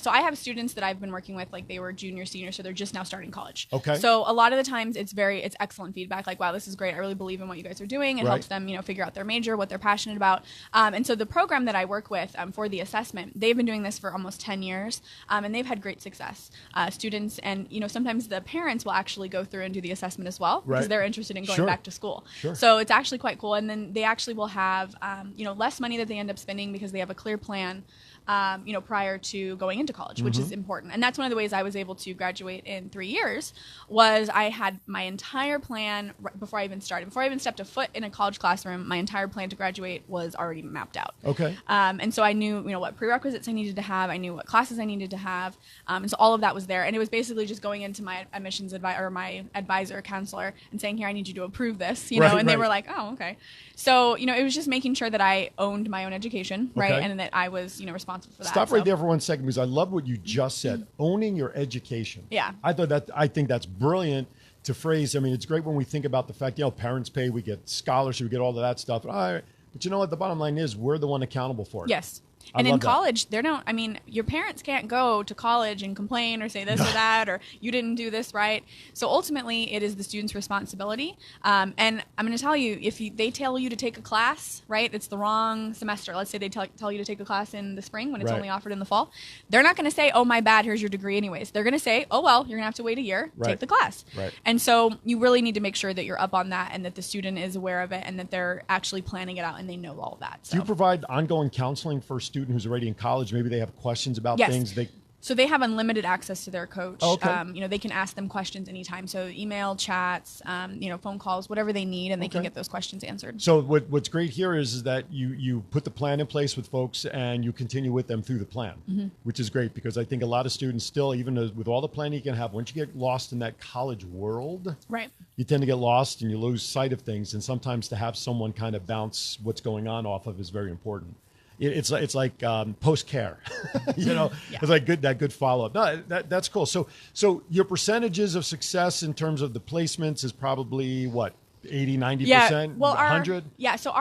Speaker 3: have students that I've been working with, like they were junior, senior, so they're just now starting college.
Speaker 11: Okay.
Speaker 3: So a lot of the times it's excellent feedback. Like, wow, this is great. I really believe in what you guys are doing. It helps them, figure out their major, what they're passionate about. And so the program that I work with for the assessment, they've been doing this for almost 10 years, and they've had great success. Students and, sometimes the parents will actually go through and do the assessment as well because they're interested in going back to school. Sure. So it's actually quite cool. And then they actually will have, less money that they end up spending because they have a clear plan, prior to going into college, which is important. And that's one of the ways I was able to graduate in 3 years was I had my entire plan before I even started. Before I even stepped a foot in a college classroom, my entire plan to graduate was already mapped out. Okay. And so I knew, what prerequisites I needed to have. I knew what classes I needed to have. And so all of that was there. And it was basically just going into my admissions my advisor, counselor, and saying, here, I need you to approve this, and they were like, oh, okay. So, it was just making sure that I owned my own education, right? And that I was, responsible for that.
Speaker 11: Stop right there for 1 second because I love what you just said. Owning your education. Yeah. I think that's brilliant to phrase. I mean, it's great when we think about the fact, parents pay, we get scholarships, we get all of that stuff. But you know what? The bottom line is we're the one accountable for it.
Speaker 3: Yes. And in college, your parents can't go to college and complain or say this or that, or you didn't do this right. So ultimately, it is the student's responsibility. And I'm going to tell you, if they tell you to take a class, right, it's the wrong semester. Let's say they tell you to take a class in the spring when it's only offered in the fall. They're not going to say, oh, my bad, here's your degree anyways. They're going to say, oh, well, you're going to have to wait a year, take the class. Right. And so you really need to make sure that you're up on that and that the student is aware of it and that they're actually planning it out and they know all of that. So.
Speaker 11: Do you provide ongoing counseling for student who's already in college? Maybe they have questions about things.
Speaker 3: So they have unlimited access to their coach.
Speaker 11: Oh, okay.
Speaker 3: They can ask them questions anytime. So email, chats, phone calls, whatever they need, and they can get those questions answered.
Speaker 11: So what's great here is that you put the plan in place with folks and you continue with them through the plan, which is great because I think a lot of students still, even with all the planning you can have, once you get lost in that college world,
Speaker 3: right,
Speaker 11: you tend to get lost and you lose sight of things. And sometimes to have someone kind of bounce what's going on off of is very important. It's like post care, It's like that good follow up. No, that's cool. So your percentages of success in terms of the placements is probably what? 80, 90%, 100?
Speaker 3: So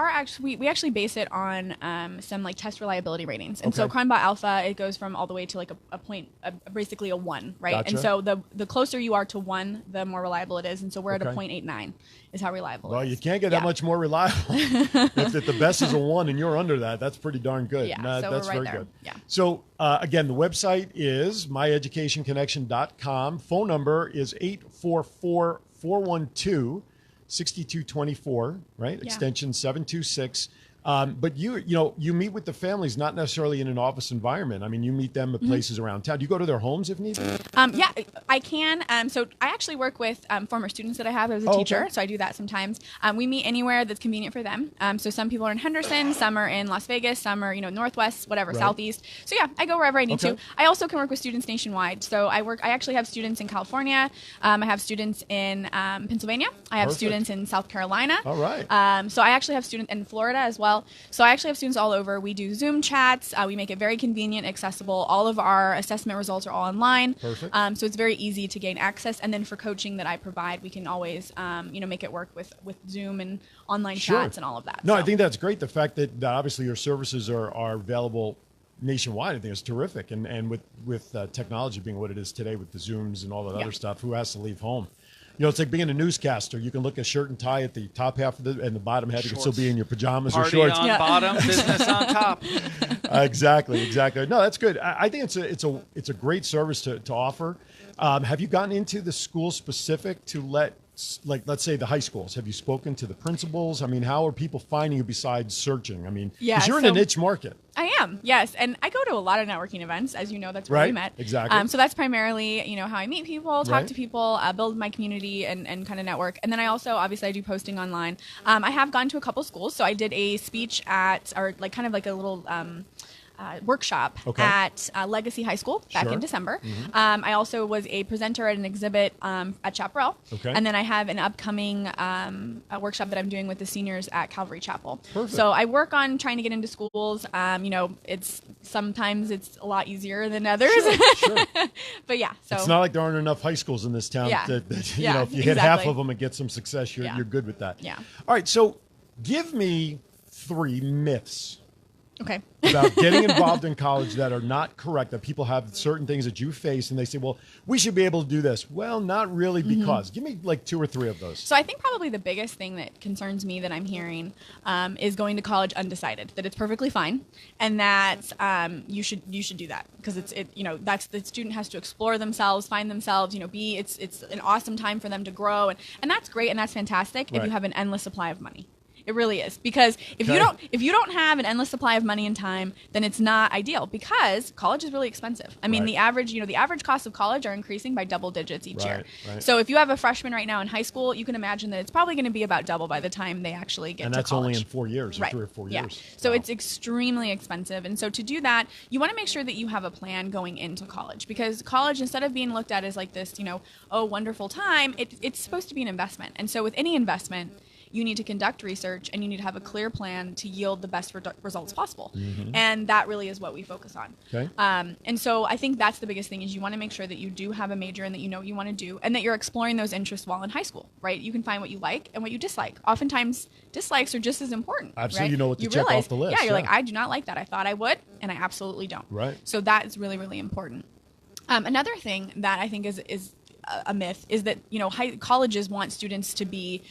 Speaker 3: we actually base it on some like test reliability ratings. And so CrimeBot Alpha, it goes from all the way to like a point, basically a 1, right?
Speaker 11: Gotcha.
Speaker 3: And so the closer you are to 1, the more reliable it is. And so we're at a 0.89 is how reliable it is.
Speaker 11: Well, you can't get that much more reliable. if the best is a 1 and you're under that, that's pretty darn good.
Speaker 3: Yeah, so
Speaker 11: that's
Speaker 3: we're right
Speaker 11: very
Speaker 3: there.
Speaker 11: good.
Speaker 3: Yeah.
Speaker 11: So again, the website is myeducationconnection.com. Phone number is 844-412 6224, right?
Speaker 3: Yeah.
Speaker 11: Extension 726. But you meet with the families, not necessarily in an office environment. I mean, you meet them at places around town. Do you go to their homes if needed?
Speaker 3: Yeah, I can. So I actually work with former students that I have as a teacher.
Speaker 11: Okay.
Speaker 3: So I do that sometimes. We meet anywhere that's convenient for them. So some people are in Henderson, some are in Las Vegas, some are, Northwest, whatever, Southeast. So yeah, I go wherever I need to. I also can work with students nationwide. So I actually have students in California. I have students in Pennsylvania. I have students in South Carolina.
Speaker 11: All right.
Speaker 3: So I actually have students in Florida as well. So I actually have students all over. We do Zoom chats. We make it very convenient, accessible. All of our assessment results are all online.
Speaker 11: Perfect.
Speaker 3: So it's very easy to gain access. And then for coaching that I provide, we can always, make it work with Zoom and online chats and all of that.
Speaker 11: No, I think that's great. The fact that obviously your services are available nationwide, I think is terrific. And with technology being what it is today with the Zooms and all that other stuff, who has to leave home? It's like being a newscaster. You can look at shirt and tie at the top half of and the bottom half. You can still be in your pajamas
Speaker 9: Party
Speaker 11: or shorts.
Speaker 9: on bottom, business on top.
Speaker 11: Exactly. No, that's good. I think it's a great service to offer. Have you gotten into the school specific to let's say the high schools? Have you spoken to the principals? I mean, how are people finding you besides searching? I mean, because you're in a niche market.
Speaker 3: I am, yes. And I go to a lot of networking events. As you know, that's where we met.
Speaker 11: Exactly.
Speaker 3: So that's primarily, how I meet people, talk to people, build my community and kind of network. And then I also, obviously, I do posting online. I have gone to a couple schools. So I did a speech a little workshop at Legacy High School back in December. I also was a presenter at an exhibit at Chaparral. And then I have an upcoming workshop that I'm doing with the seniors at Calvary Chapel.
Speaker 11: Perfect.
Speaker 3: So I work on trying to get into schools. Sometimes it's a lot easier than others.
Speaker 11: Sure.
Speaker 3: But yeah. So
Speaker 11: it's not like there aren't enough high schools in this town. That if you hit half of them and get some success, you're good with that.
Speaker 3: Yeah.
Speaker 11: All right. So give me 3 myths.
Speaker 3: Okay.
Speaker 11: About getting involved in college that are not correct, that people have certain things that you face and they say, well, we should be able to do this. Well, not really, because. Give me like 2 or 3 of those.
Speaker 3: So I think probably the biggest thing that concerns me that I'm hearing is going to college undecided, that it's perfectly fine and that you should do that because that's the student has to explore themselves, find themselves, it's an awesome time for them to grow and that's great and that's fantastic if you have an endless supply of money. It really is, because if you don't have an endless supply of money and time, then it's not ideal, because college is really expensive. I mean, the average costs of college are increasing by double digits each year.
Speaker 11: Right.
Speaker 3: So if you have a freshman right now in high school, you can imagine that it's probably going to be about double by the time they actually get to college.
Speaker 11: And that's only in 4 years, or
Speaker 3: right.
Speaker 11: 3 or 4 years.
Speaker 3: So it's extremely expensive. And so to do that, you want to make sure that you have a plan going into college, because college, instead of being looked at as like this, wonderful time, it's supposed to be an investment. And so with any investment, you need to conduct research and you need to have a clear plan to yield the best results possible. And that really is what we focus on.
Speaker 11: Okay.
Speaker 3: And so I think that's the biggest thing, is you want to make sure that you do have a major and that you know what you want to do, and that you're exploring those interests while in high school, right? You can find what you like and what you dislike. Oftentimes, dislikes are just as important.
Speaker 11: Absolutely,
Speaker 3: right?
Speaker 11: you know what to check
Speaker 3: realize,
Speaker 11: off the list.
Speaker 3: Yeah, you're like, I do not like that. I thought I would, and I absolutely don't.
Speaker 11: Right.
Speaker 3: So that is really, really important. Another thing that I think is a myth is that, colleges want students to be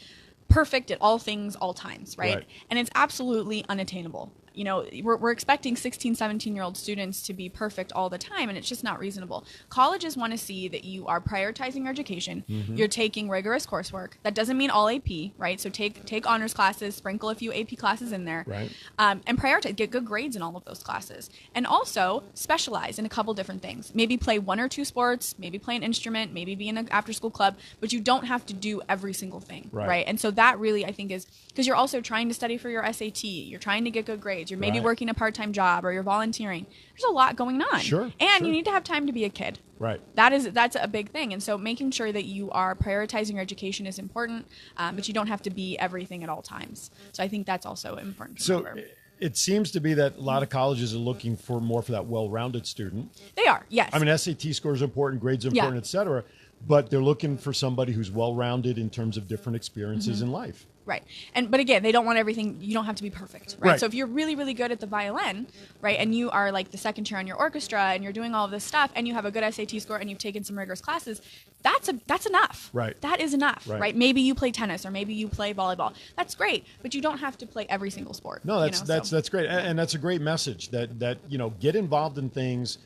Speaker 3: perfect at all things, all times, right? And it's absolutely unattainable. we're expecting 16, 17-year-old students to be perfect all the time, and it's just not reasonable. Colleges want to see that you are prioritizing your education. You're taking rigorous coursework. That doesn't mean all AP, right? So take honors classes, sprinkle a few AP classes in there,
Speaker 11: right?
Speaker 3: And prioritize, get good grades in all of those classes. And also specialize in a couple different things. Maybe play 1 or 2 sports, maybe play an instrument, maybe be in an after-school club, but you don't have to do every single thing, right? And so that really, I think, is because you're also trying to study for your SAT, you're trying to get good grades, you're maybe working a part-time job, or you're volunteering. There's a lot going on. And you need to have time to be a kid.
Speaker 11: Right.
Speaker 3: That's a big thing. And so making sure that you are prioritizing your education is important, but you don't have to be everything at all times. So I think that's also important to remember.
Speaker 11: It seems to be that a lot of colleges are looking for more for that well-rounded student.
Speaker 3: They are, yes.
Speaker 11: I mean, SAT scores are important, grades are important, et cetera, but they're looking for somebody who's well-rounded in terms of different experiences in life.
Speaker 3: Right. But again, they don't want everything. You don't have to be perfect, right? So if you're really, really good at the violin, right, and you are like the second chair in your orchestra and you're doing all of this stuff and you have a good SAT score and you've taken some rigorous classes, that's enough.
Speaker 11: Right.
Speaker 3: That is enough, right? Maybe you play tennis or maybe you play volleyball. That's great, but you don't have to play every single sport.
Speaker 11: No, that's great. And that's a great message that get involved in things,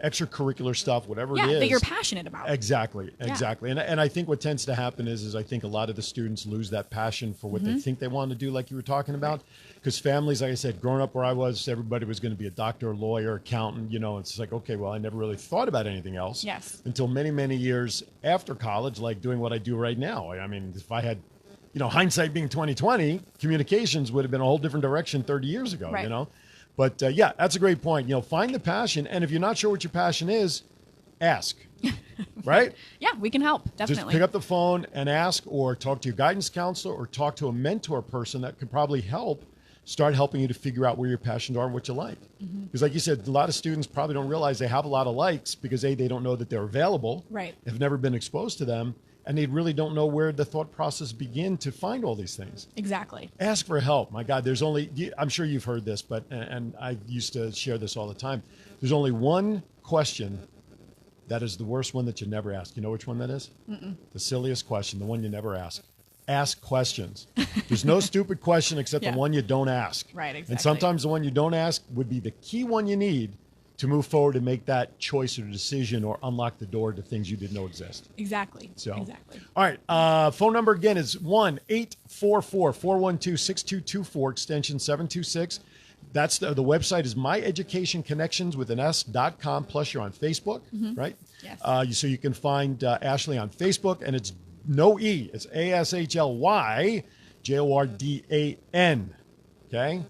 Speaker 11: extracurricular stuff, whatever it is.
Speaker 3: That you're passionate about.
Speaker 11: Exactly. And I think what tends to happen is I think a lot of the students lose that passion for what they think they want to do, like you were talking about. Because families, like I said, growing up where I was, everybody was going to be a doctor, lawyer, accountant, it's like, okay, well, I never really thought about anything else.
Speaker 3: Yes.
Speaker 11: Until many, many years after college, like doing what I do right now. I mean, if I had, hindsight being 20/20, communications would have been a whole different direction 30 years ago, But that's a great point. Find the passion. And if you're not sure what your passion is, ask, right?
Speaker 3: Yeah, we can help. Definitely.
Speaker 11: Just pick up the phone and ask, or talk to your guidance counselor, or talk to a mentor person that could probably start helping you to figure out where your passions are and what you like. Because like you said, a lot of students probably don't realize they have a lot of likes because they don't know that they're available.
Speaker 3: Right.
Speaker 11: Have never been exposed to them. And they really don't know where the thought process begin to find all these things.
Speaker 3: Exactly.
Speaker 11: Ask for help. My God, I'm sure you've heard this, and I used to share this all the time. There's only one question that is the worst one that you never ask. You know which one that is? The silliest question, the one you never ask. Ask questions. There's no stupid question except the one you don't ask.
Speaker 3: Right, exactly.
Speaker 11: And sometimes the one you don't ask would be the key one you need to move forward and make that choice or decision or unlock the door to things you didn't know exist.
Speaker 3: Exactly.
Speaker 11: Exactly. All right. Phone number again is 1-844-412-6224, extension 726. That's the website is myeducationconnections.com. Plus, you're on Facebook, right?
Speaker 3: Yes.
Speaker 11: So you can find Ashley on Facebook, and it's no E. It's ASHLYJORDAN. Okay?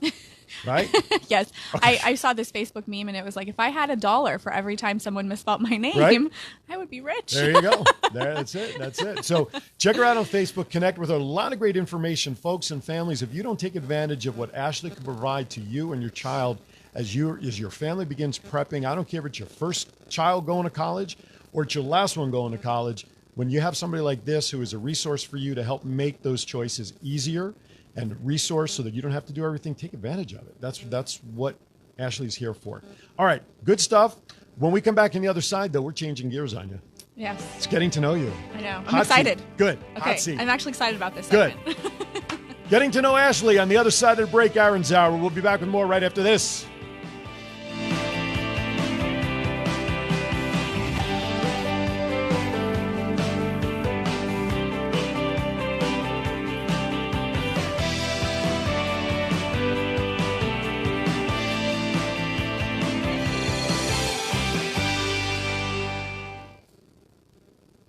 Speaker 11: Right?
Speaker 3: Yes.
Speaker 11: Okay.
Speaker 3: I saw this Facebook meme, and it was like, if I had $1 for every time someone misspelled my name, I would be rich.
Speaker 11: There you go. That's it. So check her out on Facebook. Connect with her. A lot of great information, folks and families. If you don't take advantage of what Ashley can provide to you and your child as your family begins prepping, I don't care if it's your first child going to college or it's your last one going to college, when you have somebody like this who is a resource for you to help make those choices easier and resource so that you don't have to do everything, take advantage of it. That's what Ashley's here for. All right, good stuff. When we come back on the other side, though, we're changing gears on you.
Speaker 3: Yes.
Speaker 11: It's getting to know you.
Speaker 3: I know. I'm
Speaker 11: Hot
Speaker 3: excited.
Speaker 11: Seat. Good.
Speaker 3: Okay.
Speaker 11: Hot seat.
Speaker 3: I'm actually excited about this
Speaker 11: Good.
Speaker 3: segment.
Speaker 11: Getting to know Ashley on the other side of the break, Aaron's Hour. We'll be back with more right after this.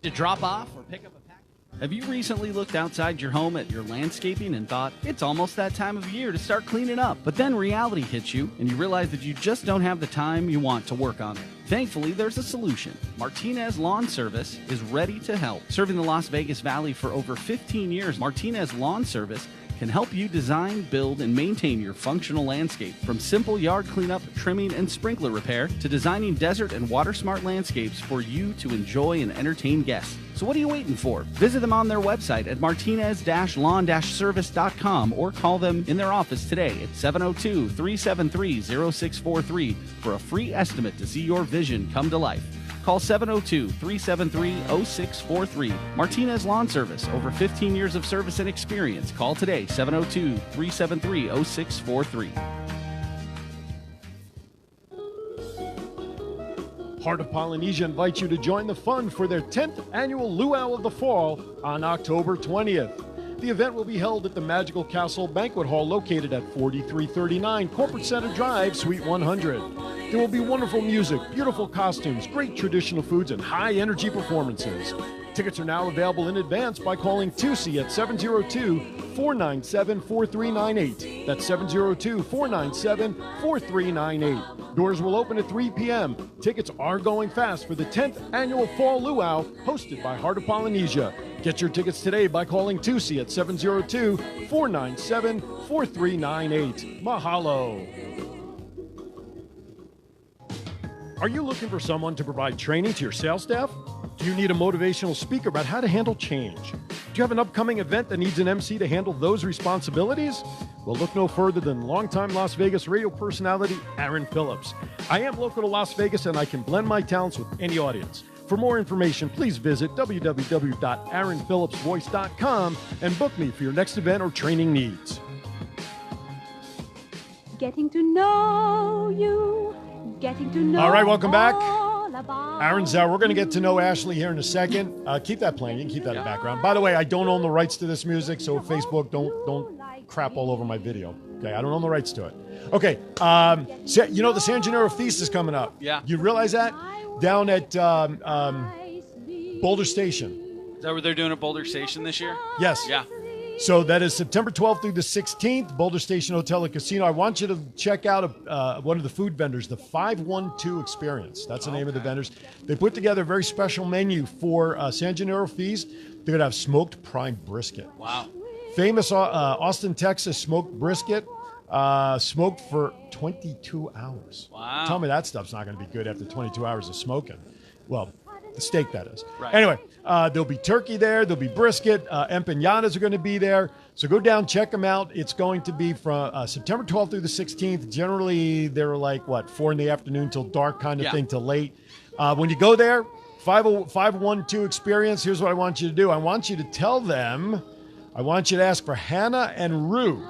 Speaker 9: To drop off or pick up a package? Have you recently looked outside your home at your landscaping and thought, it's almost that time of year to start cleaning up? But then reality hits you and you realize that you just don't have the time you want to work on it. Thankfully, there's a solution. Martinez Lawn Service is ready to help. Serving the Las Vegas Valley for over 15 years, Martinez Lawn Service can help you design, build, and maintain your functional landscape. From simple yard cleanup, trimming, and sprinkler repair to designing desert and water-smart landscapes for you to enjoy and entertain guests. So what are you waiting for? Visit them on their website at martinez-lawn-service.com or call them in their office today at 702-373-0643 for a free estimate to see your vision come to life. Call 702-373-0643. Martinez Lawn Service, over 15 years of service and experience. Call today, 702-373-0643.
Speaker 11: Heart of Polynesia invites you to join the fun for their 10th annual Luau of the Fall on October 20th. The event will be held at the Magical Castle Banquet Hall located at 4339 Corporate Center Drive, Suite 100. There will be wonderful music, beautiful costumes, great traditional foods, and high-energy performances. Tickets are now available in advance by calling Tusi at 702-497-4398. That's 702-497-4398. Doors will open at 3 p.m. Tickets are going fast for the 10th annual Fall Luau hosted by Heart of Polynesia. Get your tickets today by calling Tusi at 702-497-4398. Mahalo. Are you looking for someone to provide training to your sales staff? Do you need a motivational speaker about how to handle change? Do you have an upcoming event that needs an MC to handle those responsibilities? Well, look no further than longtime Las Vegas radio personality Aaron Phillips. I am local to Las Vegas and I can blend my talents with any audience. For more information, please visit www.aaronphillipsvoice.com and book me for your next event or training needs.
Speaker 6: Getting to know you, getting to know.
Speaker 11: All right, welcome back.
Speaker 6: About
Speaker 11: Aaron's we're going to get to know Ashley here in a second. Keep that playing. You can keep that in the background. By the way, I don't own the rights to this music, so Facebook, don't crap all over my video. Okay, I don't own the rights to it. Okay, you know the San Gennaro Feast is coming up.
Speaker 9: Yeah.
Speaker 11: You realize that? Down at Boulder Station.
Speaker 9: Is that what they're doing at Boulder Station this year?
Speaker 11: Yes.
Speaker 9: Yeah.
Speaker 11: So that is September 12th through the 16th, Boulder Station Hotel and Casino. I want you to check out one of the food vendors, the 512 Experience. That's the name of the vendors. They put together a very special menu for San Gennaro Feast. They're going to have smoked prime brisket.
Speaker 9: Wow.
Speaker 11: Famous Austin, Texas smoked brisket, smoked for 22 hours.
Speaker 9: Wow.
Speaker 11: Tell me that stuff's not going to be good after 22 hours of smoking. Well, the steak, that is.
Speaker 9: Right.
Speaker 11: Anyway, there'll be turkey there. There'll be brisket. Empanadas are going to be there. So go down, check them out. It's going to be from September 12th through the 16th. Generally, they're like, 4 in the afternoon till dark kind of thing, till late. When you go there, 512 Experience, here's what I want you to do. I want you to tell them, I want you to ask for Hannah and Rue.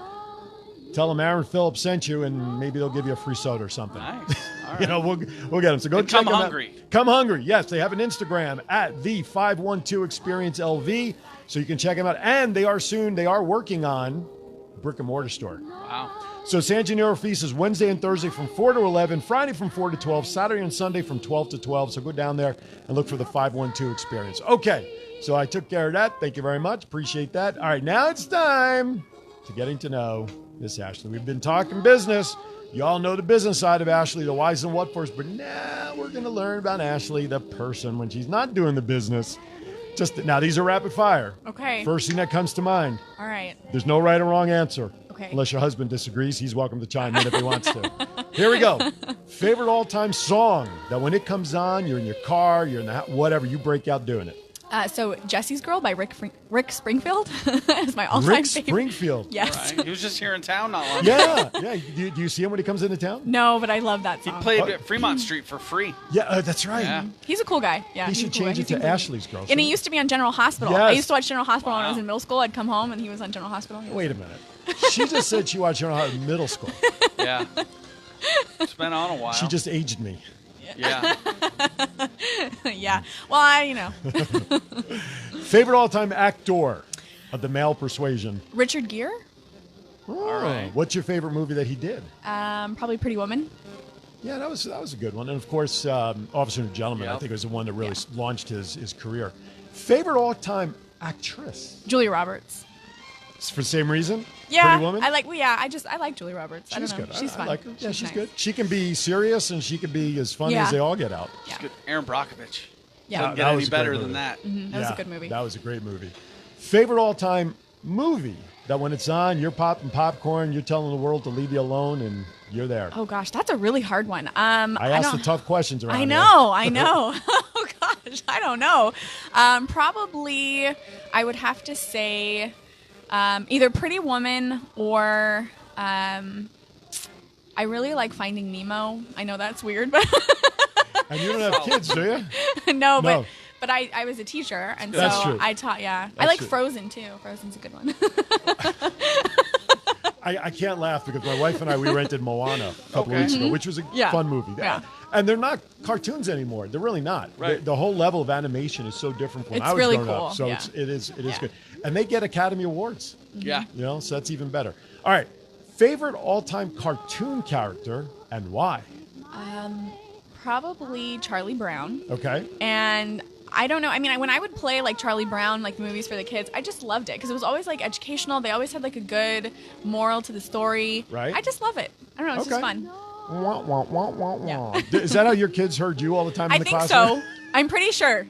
Speaker 11: Tell them Aaron Phillips sent you, and maybe they'll give you a free soda or something.
Speaker 9: Nice. All right.
Speaker 11: We'll get them. So go
Speaker 9: And
Speaker 11: check
Speaker 9: come
Speaker 11: them
Speaker 9: hungry.
Speaker 11: out. Come hungry. Yes, they have an Instagram at the 512 Experience LV, so you can check them out. And they are working on a brick and mortar store.
Speaker 9: Wow.
Speaker 11: So San Gennaro Feast is Wednesday and Thursday from 4 to 11, Friday from 4 to 12, Saturday and Sunday from 12 to 12. So go down there and look for the 512 Experience. Okay, so I took care of that. Thank you very much. Appreciate that. All right, now it's time to getting to know Miss Ashley. We've been talking business. You all know the business side of Ashley, the whys and what fors, but now we're going to learn about Ashley, the person, when she's not doing the business. Now, these are rapid fire.
Speaker 3: Okay.
Speaker 11: First thing that comes to mind.
Speaker 3: All right.
Speaker 11: There's no right or wrong answer.
Speaker 3: Okay.
Speaker 11: Unless your husband disagrees, he's welcome to chime in if he wants to. Here we go. Favorite all-time song that when it comes on, you're in your car, you're in the house, whatever, you break out doing it.
Speaker 3: So Jesse's Girl by Rick Springfield is my all-time
Speaker 11: Rick
Speaker 3: favorite.
Speaker 11: Springfield.
Speaker 3: Yes.
Speaker 9: Right. He was just here in town not long ago.
Speaker 11: Yeah. Do you see him when he comes into town?
Speaker 3: No, but I love that
Speaker 9: He
Speaker 3: song.
Speaker 9: played at Fremont Street for free.
Speaker 11: Yeah, that's right.
Speaker 9: Yeah.
Speaker 3: He's a cool guy. Yeah,
Speaker 11: He
Speaker 3: he's
Speaker 11: should
Speaker 3: a cool
Speaker 11: change
Speaker 3: guy.
Speaker 11: it to
Speaker 3: He seems like-
Speaker 11: Ashley's Girl.
Speaker 3: And he used to be on General Hospital.
Speaker 11: Yes.
Speaker 3: I used to watch General Hospital when I was
Speaker 9: Wow.
Speaker 3: in middle school. I'd come home and he was on General Hospital.
Speaker 11: Wait a minute. She just said she watched her in middle school.
Speaker 9: Yeah. It's been on a while.
Speaker 11: She just aged me.
Speaker 9: Yeah.
Speaker 3: Yeah. Well, you know.
Speaker 11: Favorite all-time actor of the male persuasion?
Speaker 3: Richard Gere.
Speaker 11: All
Speaker 9: right.
Speaker 11: What's your favorite movie that he did?
Speaker 3: Probably Pretty Woman.
Speaker 11: Yeah, that was a good one. And, of course, Officer and Gentleman, I
Speaker 9: Yep.
Speaker 11: think, was the one that really launched his career. Favorite all-time actress?
Speaker 3: Julia Roberts.
Speaker 11: For the same reason?
Speaker 3: Yeah,
Speaker 11: Pretty Woman?
Speaker 3: I like Julia Roberts. I
Speaker 11: She's
Speaker 3: don't know.
Speaker 11: good.
Speaker 3: She's
Speaker 11: I
Speaker 3: fun.
Speaker 11: like her. Yeah, she's
Speaker 3: nice.
Speaker 11: good. She can be serious and she can be as funny
Speaker 3: Yeah.
Speaker 11: as they all get out.
Speaker 3: Yeah.
Speaker 9: Good. Aaron Brockovich.
Speaker 3: Yeah.
Speaker 9: Doesn't
Speaker 11: That
Speaker 9: get
Speaker 11: was
Speaker 9: any
Speaker 11: a great
Speaker 9: better
Speaker 11: movie.
Speaker 9: than that.
Speaker 3: That was a good movie.
Speaker 11: That was a great movie. Favorite all-time movie that when it's on, you're popping popcorn, you're telling the world to leave you alone, and you're there.
Speaker 3: Oh gosh, that's a really hard one.
Speaker 11: I asked
Speaker 3: don't-
Speaker 11: the tough questions around
Speaker 3: I
Speaker 11: here.
Speaker 3: know. Oh gosh, I don't know. Probably, I would have to say either Pretty Woman or I really like Finding Nemo. I know that's weird, but
Speaker 11: And you don't have kids, do you?
Speaker 3: no,
Speaker 11: No.
Speaker 3: but I was a teacher, and
Speaker 11: That's
Speaker 3: so
Speaker 11: true.
Speaker 3: I taught. Yeah, I
Speaker 11: That's
Speaker 3: like
Speaker 11: true.
Speaker 3: Frozen too. Frozen's a good one.
Speaker 11: I can't laugh because my wife and we rented Moana a couple of weeks ago, which was a fun movie.
Speaker 3: Yeah.
Speaker 11: And they're not cartoons anymore. They're really not.
Speaker 4: Right.
Speaker 11: The whole level of animation is so different from when
Speaker 3: It's
Speaker 11: I was
Speaker 3: really
Speaker 11: growing
Speaker 3: cool.
Speaker 11: up. So
Speaker 3: Yeah.
Speaker 11: it is good. And they get Academy Awards.
Speaker 4: Yeah.
Speaker 11: You know, so that's even better. All right. Favorite all-time cartoon character and why?
Speaker 3: Probably Charlie Brown.
Speaker 11: Okay.
Speaker 3: And I don't know. I mean, when I would play like Charlie Brown, like the movies for the kids, I just loved it because it was always like educational. They always had like a good moral to the story.
Speaker 11: Right.
Speaker 3: I just love it. I don't know. It's just fun.
Speaker 11: Wah, wah, wah, wah, wah. Is that how your kids heard you all the time in
Speaker 3: I
Speaker 11: the
Speaker 3: think
Speaker 11: classroom?
Speaker 3: so. I'm pretty sure.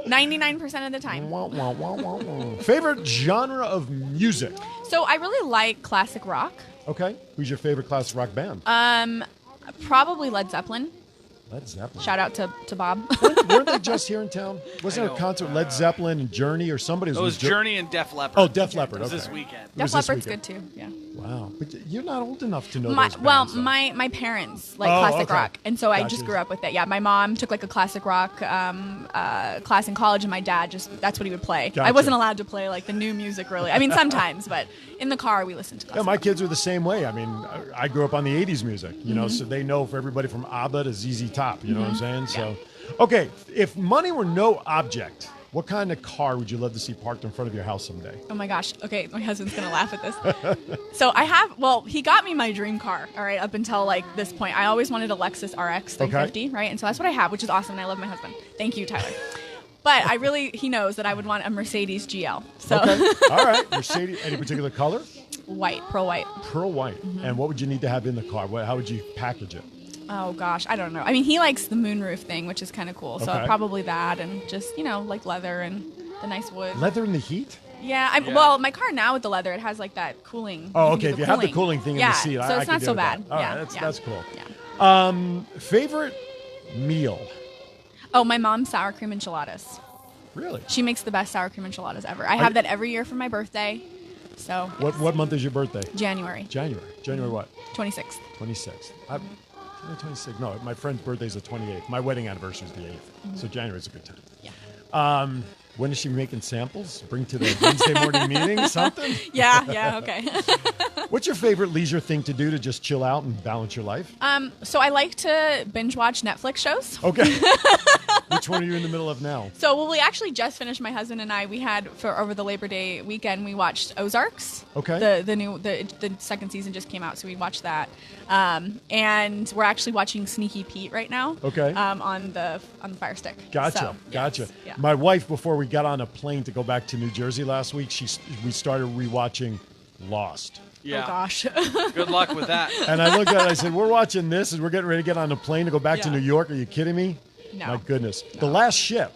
Speaker 3: 99% of the time.
Speaker 11: Wah, wah, wah, wah, wah. Favorite genre of music?
Speaker 3: So I really like classic rock.
Speaker 11: Okay. Who's your favorite classic rock band?
Speaker 3: Probably Led Zeppelin.
Speaker 11: Led Zeppelin.
Speaker 3: Shout out to Bob.
Speaker 11: Weren't they just here in town? Wasn't there a concert Led Zeppelin and Journey or somebody?
Speaker 4: It was Journey and Def Leppard.
Speaker 11: Oh, Def Leppard.
Speaker 4: It was
Speaker 11: Okay.
Speaker 4: this weekend.
Speaker 3: Def Leppard's good too. Yeah.
Speaker 11: Wow. But you're not old enough to know those bands.
Speaker 3: Well,
Speaker 11: though.
Speaker 3: my parents like
Speaker 11: Oh,
Speaker 3: classic
Speaker 11: okay.
Speaker 3: rock, and so I
Speaker 11: Gotcha.
Speaker 3: just grew up with it. Yeah, my mom took like a classic rock class in college, and my dad that's what he would play. I
Speaker 11: Gotcha.
Speaker 3: wasn't allowed to play like the new music really. I mean, sometimes, but in the car we listened to classic
Speaker 11: Yeah, my
Speaker 3: rock.
Speaker 11: kids are the same way. I mean, I grew up on the 80s music, you know, so they know for everybody from ABBA to ZZ Top, you know what I'm saying? So, okay, if money were no object, what kind of car would you love to see parked in front of your house someday?
Speaker 3: Oh my gosh. Okay, my husband's going to laugh at this. So he got me my dream car, all right, up until like this point. I always wanted a Lexus RX 350, right? And so that's what I have, which is awesome, and I love my husband. Thank you, Tyler. But he knows that I would want a Mercedes GL. So
Speaker 11: Okay. All right. Mercedes, any particular color?
Speaker 3: white, pearl white.
Speaker 11: Pearl white. And what would you need to have in the car? How would you package it?
Speaker 3: Oh gosh, I don't know. I mean, he likes the moonroof thing, which is kind of cool. So
Speaker 11: Okay.
Speaker 3: probably that, and just like leather and the nice wood.
Speaker 11: Leather in the heat?
Speaker 3: Yeah, well, my car now with the leather, it has like that cooling.
Speaker 11: Oh,
Speaker 3: can
Speaker 11: okay.
Speaker 3: do
Speaker 11: If you have the cooling thing in the seat,
Speaker 3: so
Speaker 11: I
Speaker 3: it's
Speaker 11: can
Speaker 3: not
Speaker 11: deal
Speaker 3: so
Speaker 11: with
Speaker 3: bad.
Speaker 11: that. All
Speaker 3: yeah,
Speaker 11: right,
Speaker 3: yeah.
Speaker 11: that's cool.
Speaker 3: Yeah.
Speaker 11: Favorite meal?
Speaker 3: Oh, my mom's sour cream enchiladas.
Speaker 11: Really?
Speaker 3: She makes the best sour cream enchiladas ever. I have that every year for my birthday. So
Speaker 11: What month is your birthday?
Speaker 3: January
Speaker 11: January. January what?
Speaker 3: 26th.
Speaker 11: 26th. 26th. No, my friend's birthday's the 28th. My wedding anniversary is the 8th. So January's a good time.
Speaker 3: Yeah.
Speaker 11: When is she making samples? Bring to the Wednesday morning meeting? Something?
Speaker 3: Yeah, okay.
Speaker 11: What's your favorite leisure thing to do to just chill out and balance your life?
Speaker 3: So I like to binge watch Netflix shows.
Speaker 11: Okay. Which one are you in the middle of now?
Speaker 3: So we actually just finished, my husband and I, we had for over the Labor Day weekend, we watched Ozarks.
Speaker 11: Okay.
Speaker 3: The second season just came out, so we watched that. And we're actually watching Sneaky Pete right now.
Speaker 11: Okay.
Speaker 3: On the Fire Stick.
Speaker 11: Gotcha.
Speaker 3: So,
Speaker 11: Gotcha.
Speaker 3: yes, yeah.
Speaker 11: My wife, before we got on a plane to go back to New Jersey last week, we started rewatching Lost.
Speaker 4: Yeah.
Speaker 3: Oh gosh.
Speaker 4: Good luck with that.
Speaker 11: And I looked at it, I said, we're watching this and we're getting ready to get on a plane to go back to
Speaker 3: Yeah.
Speaker 11: New York. Are you kidding me?
Speaker 3: No.
Speaker 11: My goodness. The Last Ship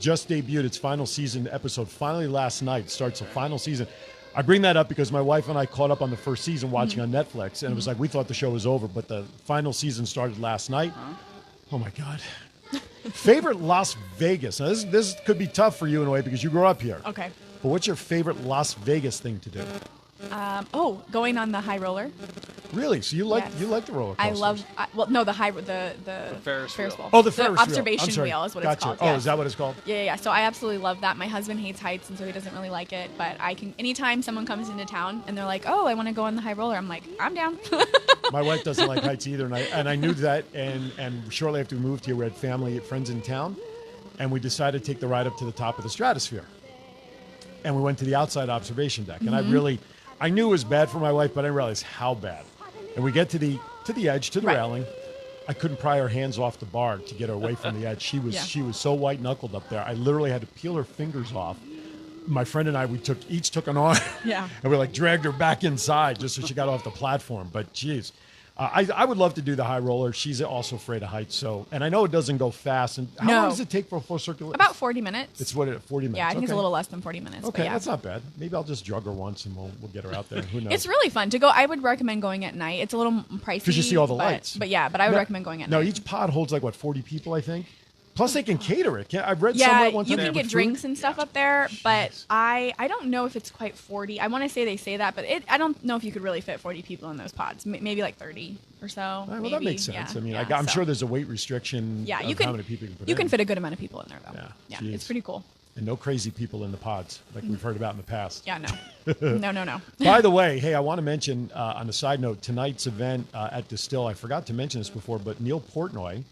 Speaker 11: just debuted its final season episode finally last night. Starts the final season. I bring that up because my wife and I caught up on the first season watching on Netflix, and it was like we thought the show was over, but the final season started last night. Oh my God. Favorite Las Vegas. Now this could be tough for you in a way because you grew up here.
Speaker 3: Okay.
Speaker 11: But what's your favorite Las Vegas thing to do?
Speaker 3: Going on the high roller.
Speaker 11: Really? So you like
Speaker 3: Yes.
Speaker 11: the roller coasters?
Speaker 3: I love. The
Speaker 4: Ferris wheel.
Speaker 11: Oh, the Ferris wheel.
Speaker 3: observation
Speaker 11: I'm sorry.
Speaker 3: wheel is what
Speaker 11: Gotcha.
Speaker 3: it's called.
Speaker 11: Oh,
Speaker 3: yes.
Speaker 11: is that what it's called?
Speaker 3: Yeah. So I absolutely love that. My husband hates heights, and so he doesn't really like it. But I can, anytime someone comes into town and they're like, "Oh, I want to go on the high roller," I'm like, "I'm down."
Speaker 11: My wife doesn't like heights either, and I knew that. And shortly after we moved here, we had family, friends in town, and we decided to take the ride up to the top of the stratosphere. And we went to the outside observation deck, and I knew it was bad for my wife, but I didn't realize how bad. And we get to the edge, to the
Speaker 3: Right.
Speaker 11: railing. I couldn't pry her hands off the bar to get her away from the edge. She was so white knuckled up there. I literally had to peel her fingers off. My friend and I, each took an arm,
Speaker 3: Yeah.
Speaker 11: and we dragged her back inside just so she got off the platform. But geez, I would love to do the high roller. She's also afraid of heights, and I know it doesn't go fast. And how
Speaker 3: No.
Speaker 11: long does it take for a full circulation?
Speaker 3: About 40 minutes.
Speaker 11: It's 40 minutes.
Speaker 3: Yeah, I think it's a
Speaker 11: Okay.
Speaker 3: little less than 40 minutes.
Speaker 11: Okay,
Speaker 3: but yeah.
Speaker 11: that's not bad. Maybe I'll just drug her once and we'll get her out there. Who knows?
Speaker 3: It's really fun to go. I would recommend going at night. It's a little pricey
Speaker 11: Because you see all the lights.
Speaker 3: But I would recommend going at
Speaker 11: No,
Speaker 3: night.
Speaker 11: each pod holds 40 people, I think. Plus, they can cater it. I've read
Speaker 3: Yeah,
Speaker 11: somewhere at one time
Speaker 3: you
Speaker 11: they
Speaker 3: can
Speaker 11: have
Speaker 3: get
Speaker 11: food.
Speaker 3: drinks and stuff up there, but I don't know if it's quite 40. I want to say they say that, but I don't know if you could really fit 40 people in those pods. Maybe like 30 or so.
Speaker 11: All right, well,
Speaker 3: maybe.
Speaker 11: that makes sense.
Speaker 3: Yeah,
Speaker 11: I mean,
Speaker 3: yeah,
Speaker 11: I'm
Speaker 3: so-
Speaker 11: sure there's a weight restriction
Speaker 3: Yeah,
Speaker 11: of
Speaker 3: you can.
Speaker 11: how many people you can put
Speaker 3: You
Speaker 11: in.
Speaker 3: can fit a good amount of people in there, though.
Speaker 11: Yeah,
Speaker 3: Yeah,
Speaker 11: geez.
Speaker 3: it's pretty cool.
Speaker 11: And no crazy people in the pods like we've heard about in the past.
Speaker 3: Yeah, no. No.
Speaker 11: By the way, hey, I want to mention on a side note, tonight's event at Distill, I forgot to mention this before, but Neil Portnoy,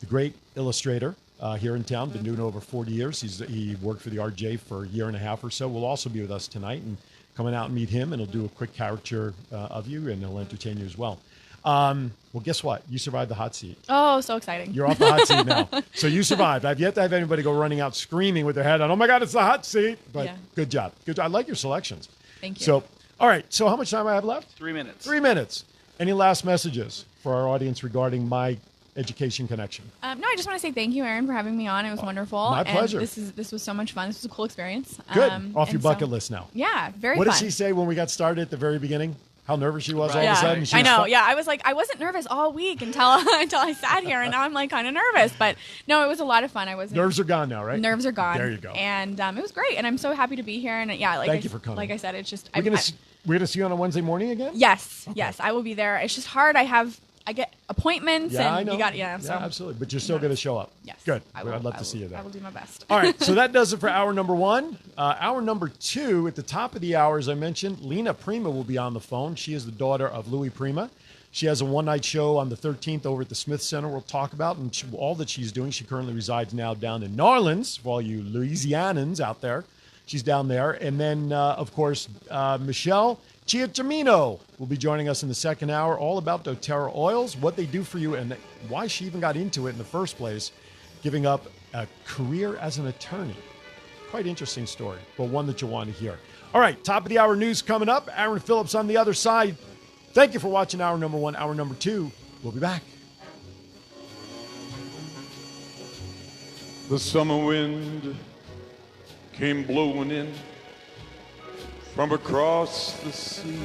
Speaker 11: the great illustrator here in town, been doing it over 40 years. He worked for the RJ for a year and a half or so. Will also be with us tonight and coming out and meet him, and he'll do a quick caricature of you, and he'll entertain you as well. Well, guess what? You survived the hot seat.
Speaker 3: Oh, so exciting.
Speaker 11: You're off the hot seat now. So you survived. I've yet to have anybody go running out screaming with their head on, oh my God, it's the hot seat. But
Speaker 3: yeah.
Speaker 11: Good job. Good job. I like your selections.
Speaker 3: Thank you.
Speaker 11: So, all right. So how much time I have left?
Speaker 4: 3 minutes.
Speaker 11: 3 minutes. Any last messages for our audience regarding my education connection?
Speaker 3: No, I just want to say thank you, Aaron, for having me on. It was wonderful.
Speaker 11: My pleasure.
Speaker 3: And this was so much fun. This was a cool experience.
Speaker 11: Good. Off your bucket list now.
Speaker 3: Yeah, very
Speaker 11: What
Speaker 3: fun.
Speaker 11: did she say when we got started at the very beginning? How nervous she was all
Speaker 3: yeah.
Speaker 11: of a sudden?
Speaker 3: I know. Yeah, I was like, I wasn't nervous all week until I sat here, and now I'm like kind of nervous. But no, it was a lot of fun.
Speaker 11: Nerves are gone now, right?
Speaker 3: Nerves are gone.
Speaker 11: There you go.
Speaker 3: And it was great, and I'm so happy to be here. And yeah,
Speaker 11: Thank you for coming.
Speaker 3: Like I said, it's just
Speaker 11: We're gonna see you on a Wednesday morning again.
Speaker 3: Yes, yes, I will be there. It's just hard. I get appointments, and
Speaker 11: I know.
Speaker 3: you got so
Speaker 11: absolutely. But you're still going to show up.
Speaker 3: Yes,
Speaker 11: Good.
Speaker 3: I'd
Speaker 11: love to see you there.
Speaker 3: I will do my best.
Speaker 11: All right, so that does it for hour number one. Hour number two, at the top of the hour, as I mentioned, Lena Prima will be on the phone. She is the daughter of Louis Prima. She has a one-night show on the 13th over at the Smith Center we'll talk about, and all that she's doing. She currently resides now down in New Orleans, for all you Louisianans out there. She's down there. And then, of course, Michelle Chiachamino will be joining us in the second hour, all about doTERRA oils, what they do for you, and why she even got into it in the first place, giving up a career as an attorney. Quite interesting story, but one that you'll want to hear. All right, top of the hour news coming up. Aaron Phillips on the other side. Thank you for watching hour number one. Hour number two, we'll be back.
Speaker 13: The summer wind came blowing in from across the sea.